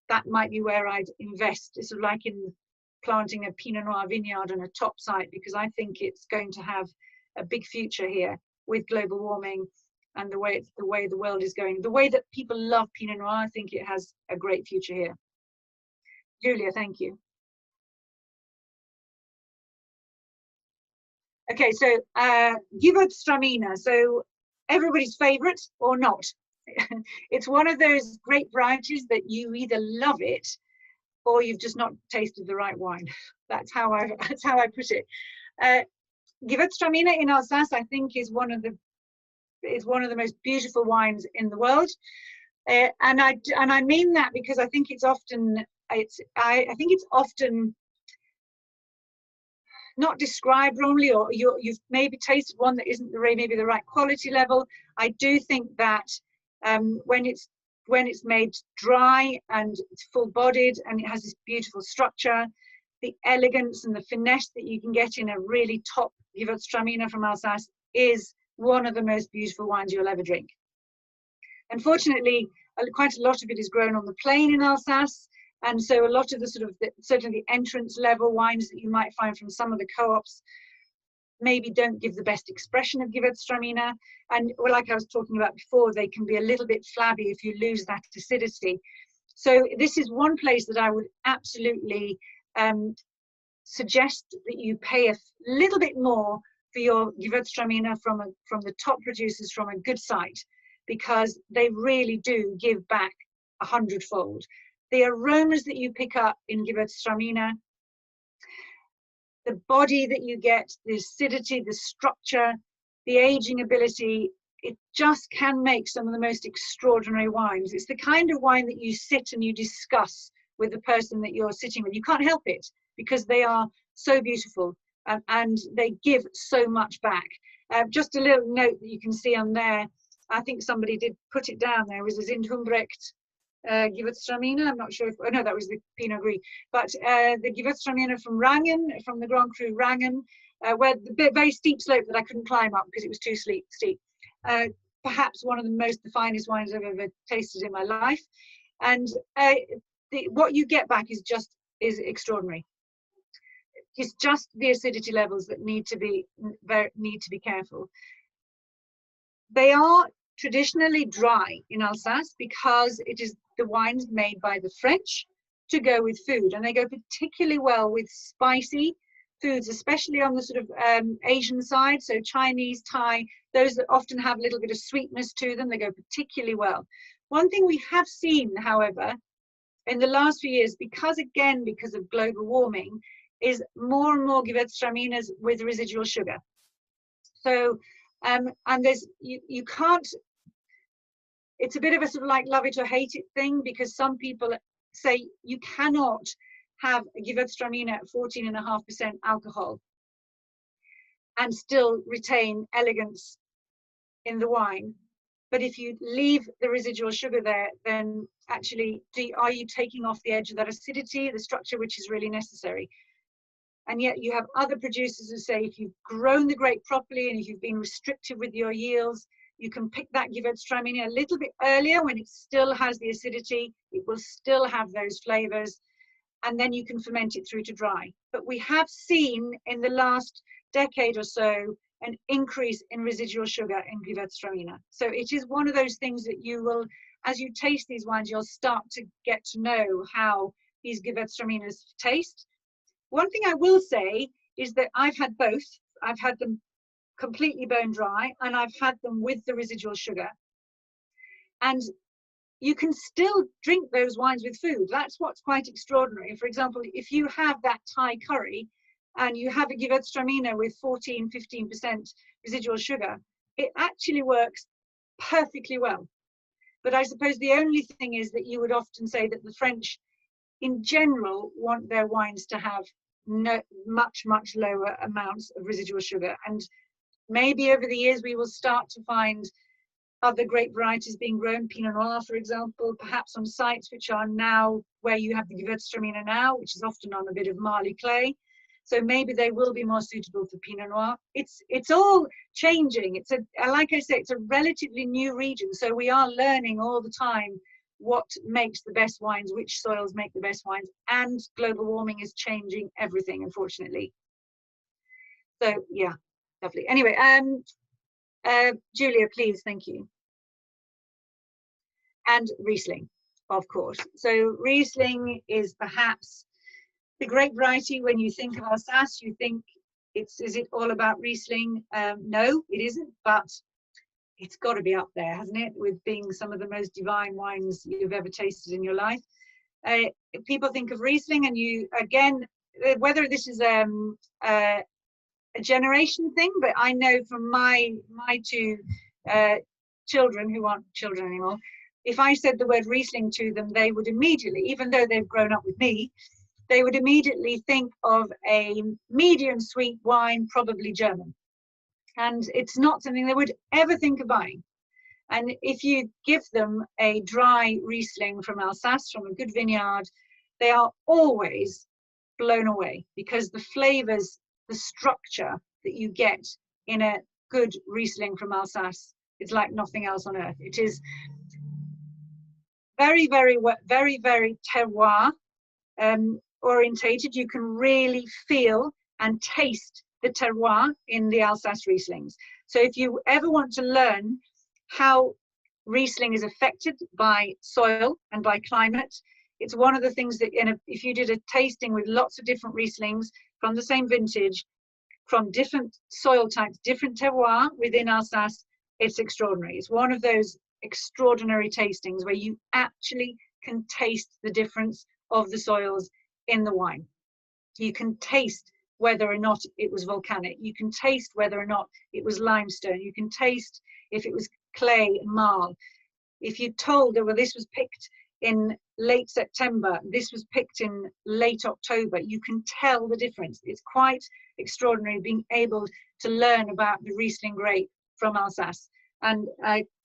that might be where I'd invest. It's sort of like in planting a Pinot Noir vineyard on a top site, because I think it's going to have a big future here with global warming and the way the world is going. The way that people love Pinot Noir, I think it has a great future here. Julia, thank you. Okay, so Gewurztraminer, so everybody's favorite or not. It's one of those grape varieties that you either love it or you've just not tasted the right wine. That's how I put it. Gewurztraminer in Alsace, I think, is one of the most beautiful wines in the world, and I mean that because I think it's often not described wrongly, or you've maybe tasted one that isn't maybe the right quality level. I do think that when it's made dry and it's full-bodied and it has this beautiful structure, the elegance and the finesse that you can get in a really top Gewurztraminer from Alsace is one of the most beautiful wines you'll ever drink. Unfortunately, quite a lot of it is grown on the plain in Alsace, and so a lot of the certainly the entrance level wines that you might find from some of the co-ops maybe don't give the best expression of Gewurztraminer. And like I was talking about before, they can be a little bit flabby if you lose that acidity. So this is one place that I would absolutely suggest that you pay a little bit more for your Gewurztraminer from the top producers from a good site, because they really do give back 100-fold. The aromas that you pick up in Gewurztraminer, the body that you get, the acidity, the structure, the aging ability, it just can make some of the most extraordinary wines. It's the kind of wine that you sit and you discuss with the person that you're sitting with. You can't help it because they are so beautiful and they give so much back. Just a little note that you can see on there, I think somebody did put it down there, was a Zindhumbrecht Gewurztraminer. I'm not sure if, oh no, that was the Pinot Gris, but the Gewurztraminer from Rangen, from the Grand Cru Rangen, where the very steep slope that I couldn't climb up because it was too steep. Perhaps one of the finest wines I've ever tasted in my life. And what you get back is extraordinary. It's just the acidity levels that need to be careful. They are traditionally dry in Alsace because it is the wines made by the French to go with food, and they go particularly well with spicy foods, especially on the sort of Asian side, so Chinese, Thai, those that often have a little bit of sweetness to them, they go particularly well. One thing we have seen, however, in the last few years, because of global warming, is more and more Gewurztraminers with residual sugar. So, and there's, you can't, it's a bit of a sort of like love it or hate it thing, because some people say you cannot have a Gewurztraminer at 14.5% alcohol and still retain elegance in the wine. But if you leave the residual sugar there, then actually, are you taking off the edge of that acidity, the structure which is really necessary? And yet you have other producers who say if you've grown the grape properly and if you've been restrictive with your yields, you can pick that Gewurztraminer a little bit earlier when it still has the acidity, it will still have those flavors, and then you can ferment it through to dry. But we have seen in the last decade or so an increase in residual sugar in Gewurztraminer. So it is one of those things that you will, as you taste these wines, you'll start to get to know how these Gewurztraminers taste. One thing I will say is that I've had both. I've had them completely bone dry, and I've had them with the residual sugar. And you can still drink those wines with food. That's what's quite extraordinary. For example, if you have that Thai curry and you have a Gewurztraminer with 14–15% residual sugar, it actually works perfectly well. But I suppose the only thing is that you would often say that the French in general want their wines to have much lower amounts of residual sugar, and maybe over the years we will start to find other grape varieties being grown, Pinot Noir for example, perhaps on sites which are now where you have the Gewurztraminer now, which is often on a bit of marley clay, so maybe they will be more suitable for Pinot Noir. It's all changing. It's like I say, it's a relatively new region, so we are learning all the time what makes the best wines, which soils make the best wines, and global warming is changing everything, unfortunately. So yeah, lovely. Anyway, Julia, please, thank you. And Riesling, of course. So Riesling is perhaps the grape variety. When you think of Alsace, you think is it all about Riesling? No, it isn't, but it's got to be up there, hasn't it, with being some of the most divine wines you've ever tasted in your life. People think of Riesling, and you, again, whether this is a generation thing, but I know from my two children who aren't children anymore, if I said the word Riesling to them, they would immediately, even though they've grown up with me, they would immediately think of a medium sweet wine, probably German. And it's not something they would ever think of buying. And if you give them a dry Riesling from Alsace, from a good vineyard, they are always blown away, because the flavors, the structure that you get in a good Riesling from Alsace is like nothing else on earth. It is very terroir orientated. You can really feel and taste the terroir in the Alsace Rieslings. So if you ever want to learn how Riesling is affected by soil and by climate, it's one of the things that if you did a tasting with lots of different Rieslings from the same vintage, from different soil types, different terroir within Alsace, it's extraordinary. It's one of those extraordinary tastings where you actually can taste the difference of the soils in the wine. You can taste whether or not it was volcanic. You can taste whether or not it was limestone. You can taste if it was clay and marl. If you told that, well, this was picked in late September, this was picked in late October, you can tell the difference. It's quite extraordinary being able to learn about the Riesling grape from Alsace. And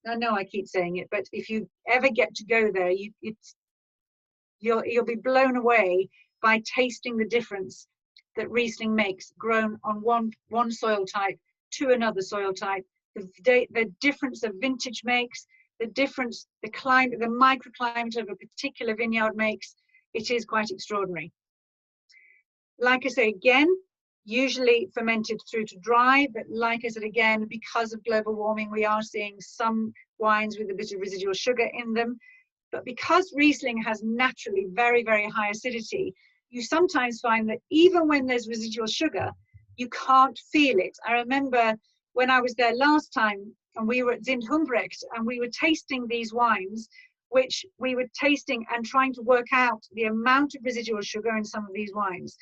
I know I keep saying it, but if you ever get to go there, you'll be blown away by tasting the difference that Riesling makes grown on one soil type to another soil type. The difference of vintage makes, the difference the climate, the microclimate of a particular vineyard makes. It is quite extraordinary. Like I say again, usually fermented through to dry, but like I said again, because of global warming, we are seeing some wines with a bit of residual sugar in them. But because Riesling has naturally very, very high acidity, you sometimes find that even when there's residual sugar, you can't feel it. I remember when I was there last time and we were at Zindhumbrecht and we were tasting these wines, which we were tasting and trying to work out the amount of residual sugar in some of these wines.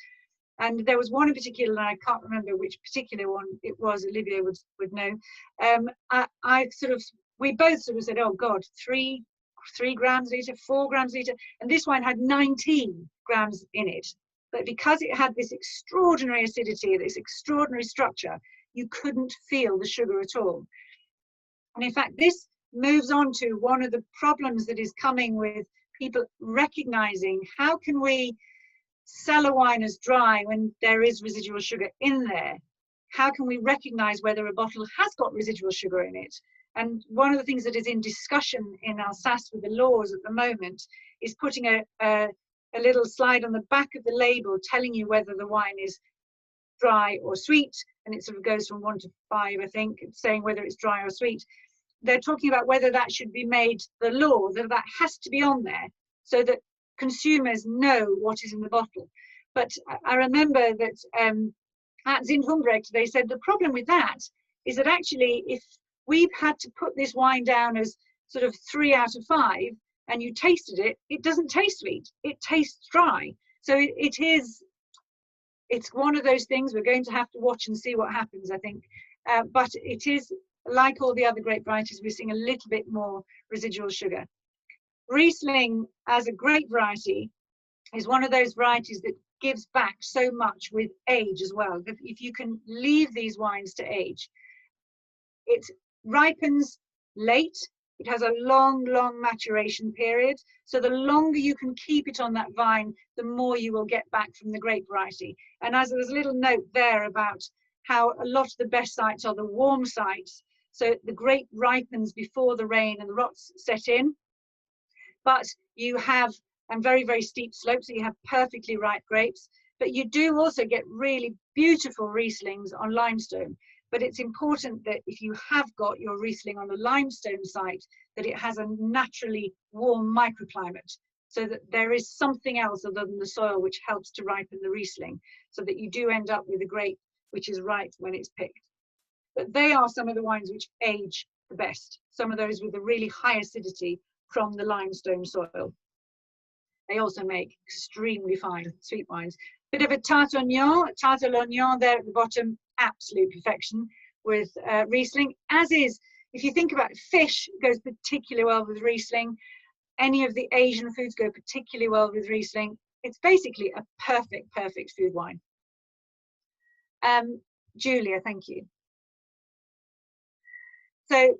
And there was one in particular, and I can't remember which particular one it was, Olivier would know. We both sort of said, oh God, 3 grams a litre, 4 grams a litre, and this wine had 19 grams in it. But because it had this extraordinary acidity, this extraordinary structure, you couldn't feel the sugar at all. And in fact, this moves on to one of the problems that is coming with people recognizing how can we sell a wine as dry when there is residual sugar in there? How can we recognize whether a bottle has got residual sugar in it? And one of the things that is in discussion in Alsace with the laws at the moment is putting a little slide on the back of the label telling you whether the wine is dry or sweet, and it sort of goes from 1 to 5, I think, saying whether it's dry or sweet. They're talking about whether that should be made the law, that has to be on there so that consumers know what is in the bottle. But I remember that at Zindhumbrecht, they said the problem with that is that actually if we've had to put this wine down as sort of 3 out of 5 and you tasted it, it doesn't taste sweet, it tastes dry. So it's one of those things we're going to have to watch and see what happens, I think. But it is like all the other grape varieties, we're seeing a little bit more residual sugar. Riesling as a grape variety is one of those varieties that gives back so much with age as well. If you can leave these wines to age, it ripens late, it has a long maturation period, so the longer you can keep it on that vine, the more you will get back from the grape variety. And as there's a little note there about how a lot of the best sites are the warm sites, so the grape ripens before the rain and the rots set in, but you have very steep slopes, so you have perfectly ripe grapes, but you do also get really beautiful Rieslings on limestone. But it's important that if you have got your Riesling on a limestone site, that it has a naturally warm microclimate, so that there is something else other than the soil which helps to ripen the Riesling, so that you do end up with a grape which is ripe when it's picked. But they are some of the wines which age the best, some of those with a really high acidity from the limestone soil. They also make extremely fine sweet wines. Bit of a tarte l'oignon there at the bottom, absolute perfection with Riesling, as is, if you think about it, fish goes particularly well with Riesling. Any of the Asian foods go particularly well with Riesling. It's basically a perfect food wine. Julia, thank you. So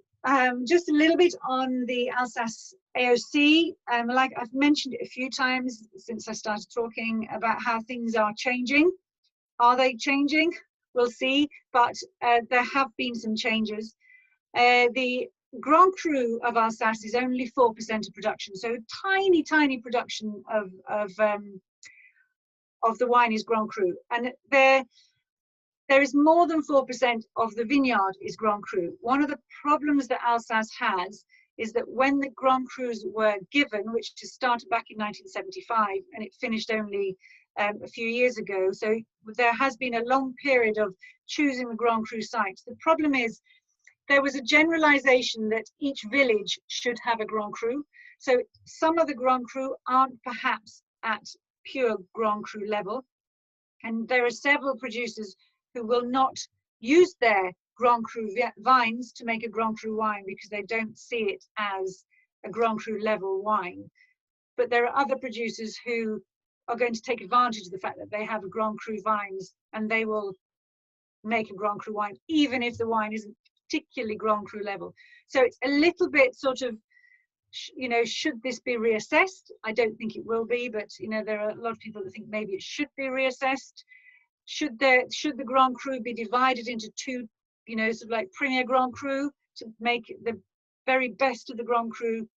just a little bit on the Alsace AOC. Like I've mentioned it a few times since I started talking about how things are changing. Are they changing? We'll see, but there have been some changes. The Grand Cru of Alsace is only 4% of production, so tiny production of the wine is Grand Cru, and there is more than 4% of the vineyard is Grand Cru. One of the problems that Alsace has is that when the Grand Crus were given, which started back in 1975 and it finished only a few years ago, so there has been a long period of choosing the Grand Cru sites. The problem is there was a generalization that each village should have a Grand Cru. So some of the Grand Cru aren't perhaps at pure Grand Cru level, and there are several producers who will not use their Grand Cru vines to make a Grand Cru wine because they don't see it as a Grand Cru level wine. But there are other producers who are going to take advantage of the fact that they have a Grand Cru vines, and they will make a Grand Cru wine even if the wine isn't particularly Grand Cru level. So it's a little bit sort of, you know, should this be reassessed? I don't think it will be, but you know, there are a lot of people that think maybe it should be reassessed. Should the Grand Cru be divided into two, you know, sort of like Premier Grand Cru to make the very best of the Grand Cru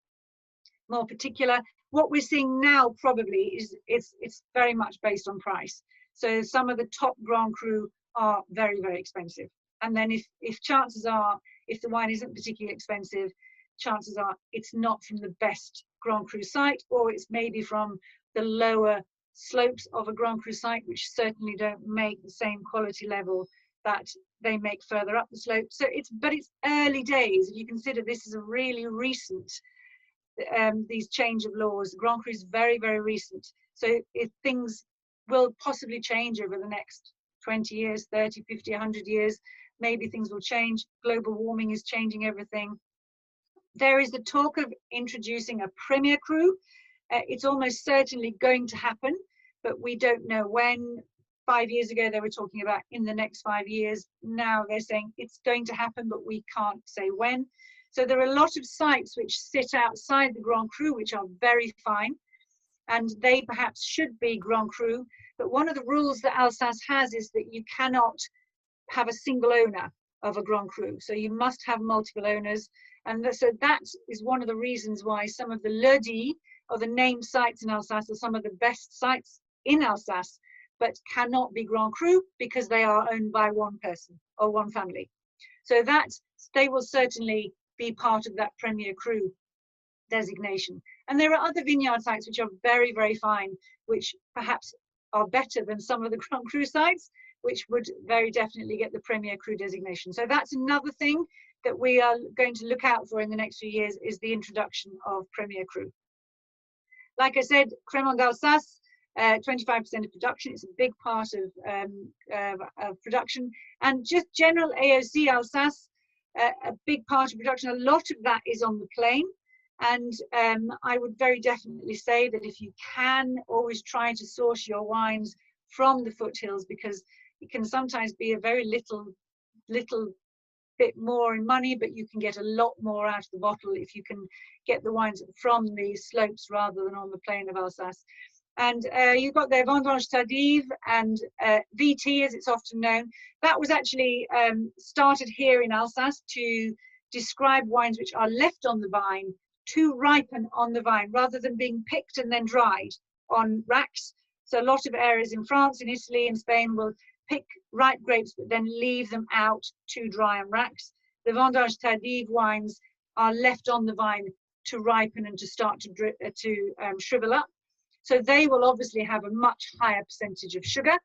more particular? What we're seeing now probably is it's very much based on price. So some of the top Grand Cru are very, very expensive. And then if chances are, if the wine isn't particularly expensive, chances are it's not from the best Grand Cru site, or it's maybe from the lower slopes of a Grand Cru site, which certainly don't make the same quality level that they make further up the slope. So it's early days. If you consider this is a really recent, these change of laws, Grand Cru is very, very recent. So if things will possibly change over the next 20 years, 30, 50, 100 years, maybe things will change. Global warming is changing everything. There is the talk of introducing a Premier Cru. It's almost certainly going to happen, but we don't know when. 5 years ago, they were talking about in the next 5 years. Now they're saying it's going to happen, but we can't say when. So there are a lot of sites which sit outside the Grand Cru, which are very fine, and they perhaps should be Grand Cru. But one of the rules that Alsace has is that you cannot have a single owner of a Grand Cru. So you must have multiple owners. And so that is one of the reasons why some of the Lodi, or the named sites in Alsace, are some of the best sites in Alsace, but cannot be Grand Cru because they are owned by one person or one family. So that they will certainly be part of that Premier Cru designation. And there are other vineyard sites which are very, very fine, which perhaps are better than some of the Grand Cru sites, which would very definitely get the Premier Cru designation. So that's another thing that we are going to look out for in the next few years, is the introduction of Premier Cru. Like I said, Crémant d'Alsace, 25% of production. It's a big part of production. And just general AOC Alsace, a big part of production. A lot of that is on the plain. And I would very definitely say that if you can, always try to source your wines from the foothills, because it can sometimes be a very little bit more in money, but you can get a lot more out of the bottle if you can get the wines from the slopes rather than on the plain of Alsace. And you've got the Vendange Tardive and VT, as it's often known. That was actually started here in Alsace to describe wines which are left on the vine to ripen on the vine, rather than being picked and then dried on racks. So a lot of areas in France, in Italy, and Spain will pick ripe grapes, but then leave them out to dry on racks. The Vendange Tardive wines are left on the vine to ripen and to start to shrivel up. So they will obviously have a much higher percentage of sugar,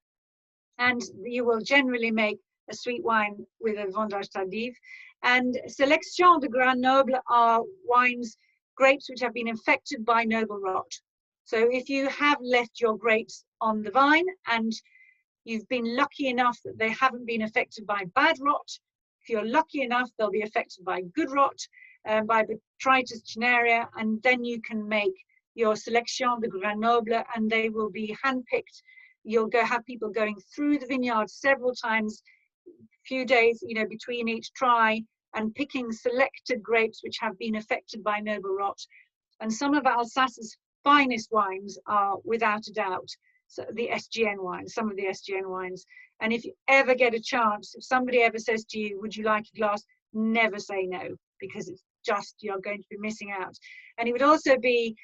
and you will generally make a sweet wine with a Vendange Tardive. And Sélection de Grains Nobles are wines, grapes which have been infected by noble rot. So if you have left your grapes on the vine and you've been lucky enough that they haven't been affected by bad rot, if you're lucky enough, they'll be affected by good rot, by botrytised cinerea, and then you can make your Sélection de Grains Nobles, and they will be handpicked. You'll have people going through the vineyard several times, few days, you know, between each try, and picking selected grapes which have been affected by noble rot. And some of Alsace's finest wines are, without a doubt, so the SGN wines, some of the SGN wines. And if you ever get a chance, if somebody ever says to you, would you like a glass, never say no, because it's just, you're going to be missing out. And it would also be,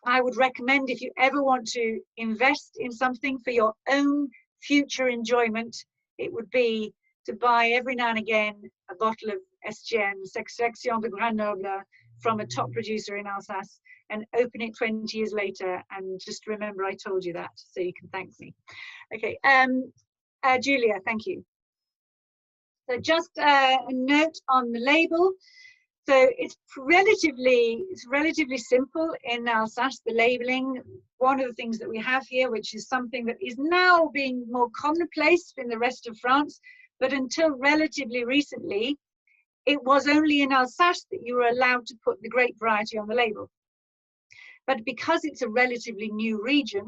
I would recommend, if you ever want to invest in something for your own future enjoyment, it would be to buy every now and again a bottle of SGN, Sélection de Grains Nobles, from a top producer in Alsace, and open it 20 years later and just remember I told you that, so you can thank me. Okay, Julia, thank you. So just a note on the label. So it's relatively simple in Alsace, the labeling. One of the things that we have here, which is something that is now being more commonplace in the rest of France, but until relatively recently, it was only in Alsace that you were allowed to put the grape variety on the label. But because it's a relatively new region,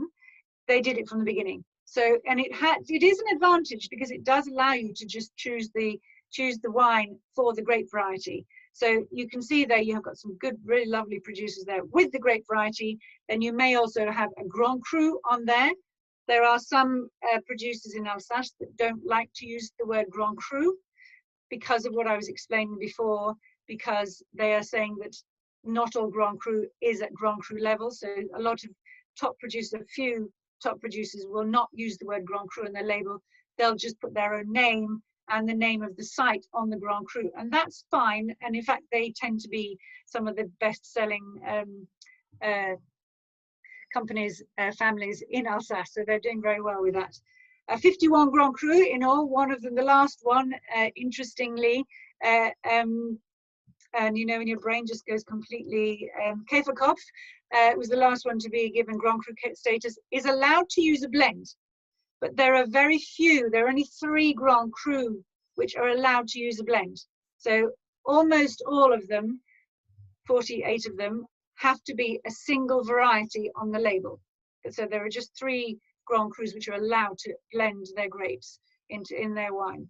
they did it from the beginning. So, and it is an advantage because it does allow you to just choose the choose the wine for the grape variety. So you can see there you have got some good, really lovely producers there with the grape variety. Then you may also have a Grand Cru on there. There are some producers in Alsace that don't like to use the word Grand Cru because of what I was explaining before, because they are saying that not all Grand Cru is at Grand Cru level. So a lot of top producers, a few top producers will not use the word Grand Cru in their label. They'll just put their own name and the name of the site on the Grand Cru, and that's fine. And in fact, they tend to be some of the best-selling companies, families in Alsace, so they're doing very well with that. 51 Grand Cru in all, one of them, the last one, interestingly, and you know when your brain just goes completely Käferkopf, it was the last one to be given Grand Cru status, is allowed to use a blend. But there are very few, there are only 3 Grand Cru which are allowed to use a blend. So almost all of them, 48 of them, have to be a single variety on the label. So there are just 3 Grand Crus which are allowed to blend their grapes in their wine.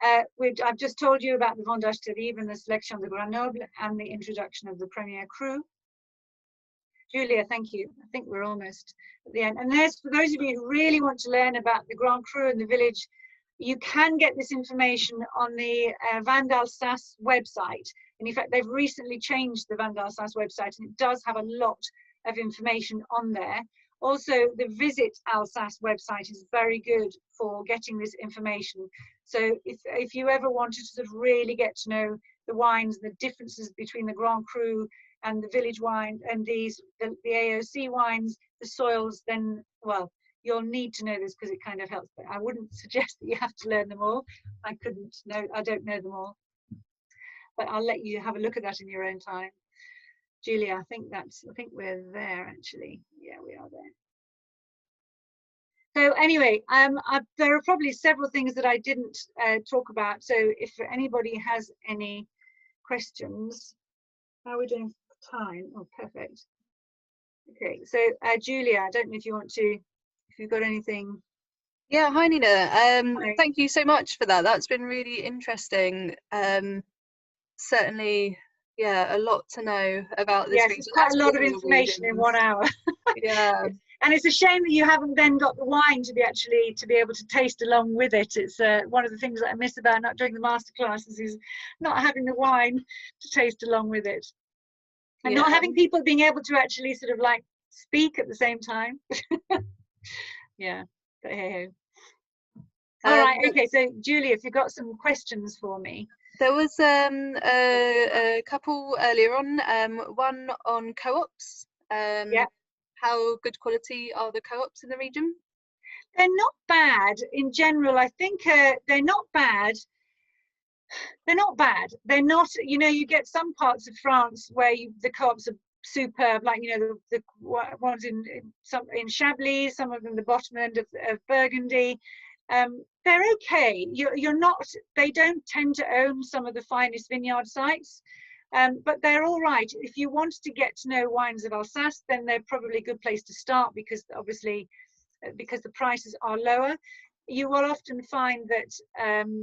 I've just told you about the Vendange Terrible and the Selection de Grenoble and the introduction of the Premier Cru. Julia, thank you. I think we're almost at the end. And there's, for those of you who really want to learn about the Grand Cru and the village, you can get this information on the Vin d'Alsace website. And in fact, they've recently changed the Vin d'Alsace website, and it does have a lot of information on there. Also, the Visit Alsace website is very good for getting this information. So if you ever wanted to sort of really get to know the wines, the differences between the Grand Cru and the village wine and the AOC wines, the soils, then, well, you'll need to know this because it kind of helps. But I wouldn't suggest that you have to learn them all. I don't know them all. But I'll let you have a look at that in your own time. Julia, I think we're there actually. Yeah, we are there. So anyway, there are probably several things that I didn't talk about. So if anybody has any questions, how are we doing for time? Oh, perfect. Okay, so Julia, I don't know if you want to, if you've got anything. Yeah, hi Nina. Hi. Thank you so much for that. That's been really interesting. Certainly, yeah, a lot to know about this Yes, region. it's quite a lot of information in 1 hour. Yeah. And it's a shame that you haven't then got the wine to be able to taste along with it. It's one of the things that I miss about not doing the masterclasses is not having the wine to taste along with it. And not having people being able to actually sort of like speak at the same time. Yeah, but hey ho. All right, okay, so Julia, if you've got some questions for me. There was a couple earlier on, one on co-ops. Yeah. How good quality are the co-ops in the region? They're not bad in general. I think they're not bad. They're not bad. They're not, you know, you get some parts of France where the co-ops are superb, like, you know, the ones in Chablis, some of them the bottom end of Burgundy. They're okay. You're not, they don't tend to own some of the finest vineyard sites, but they're all right. If you want to get to know wines of Alsace, then they're probably a good place to start, because obviously, because the prices are lower. You will often find that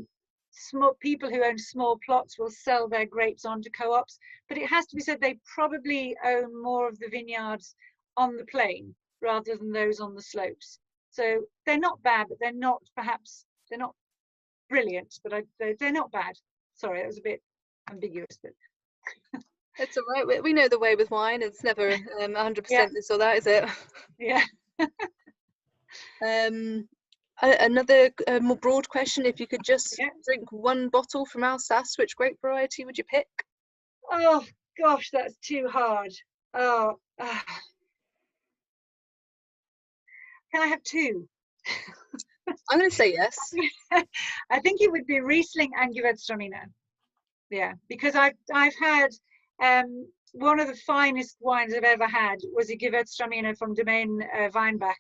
small people who own small plots will sell their grapes onto co-ops, but it has to be said they probably own more of the vineyards on the plain rather than those on the slopes. So they're not bad, but they're not brilliant, but they're not bad. Sorry, that was a bit ambiguous, but it's all right. We know the way with wine. It's never 100% this or that, is it? Yeah. Another more broad question: if you could just drink one bottle from Alsace, which grape variety would you pick? Oh gosh, that's too hard. Oh, can I have 2? I'm going to say yes. I think it would be Riesling and Gewurztraminer. Yeah, because I've had one of the finest wines I've ever had was a Gewurztraminer from Domaine Weinbach,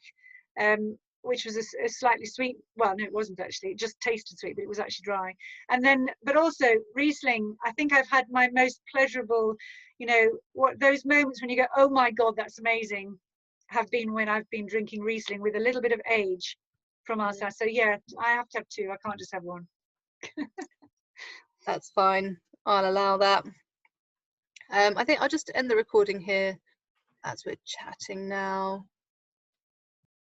which was a slightly sweet. Well, no, it wasn't actually. It just tasted sweet, but it was actually dry. And then, but also Riesling. I think I've had my most pleasurable, you know, those moments when you go, oh my God, that's amazing, have been when I've been drinking Riesling with a little bit of age from Alsace. So yeah, I have to have 2. I can't just have 1. That's fine. I'll allow that. I think I'll just end the recording here as we're chatting now.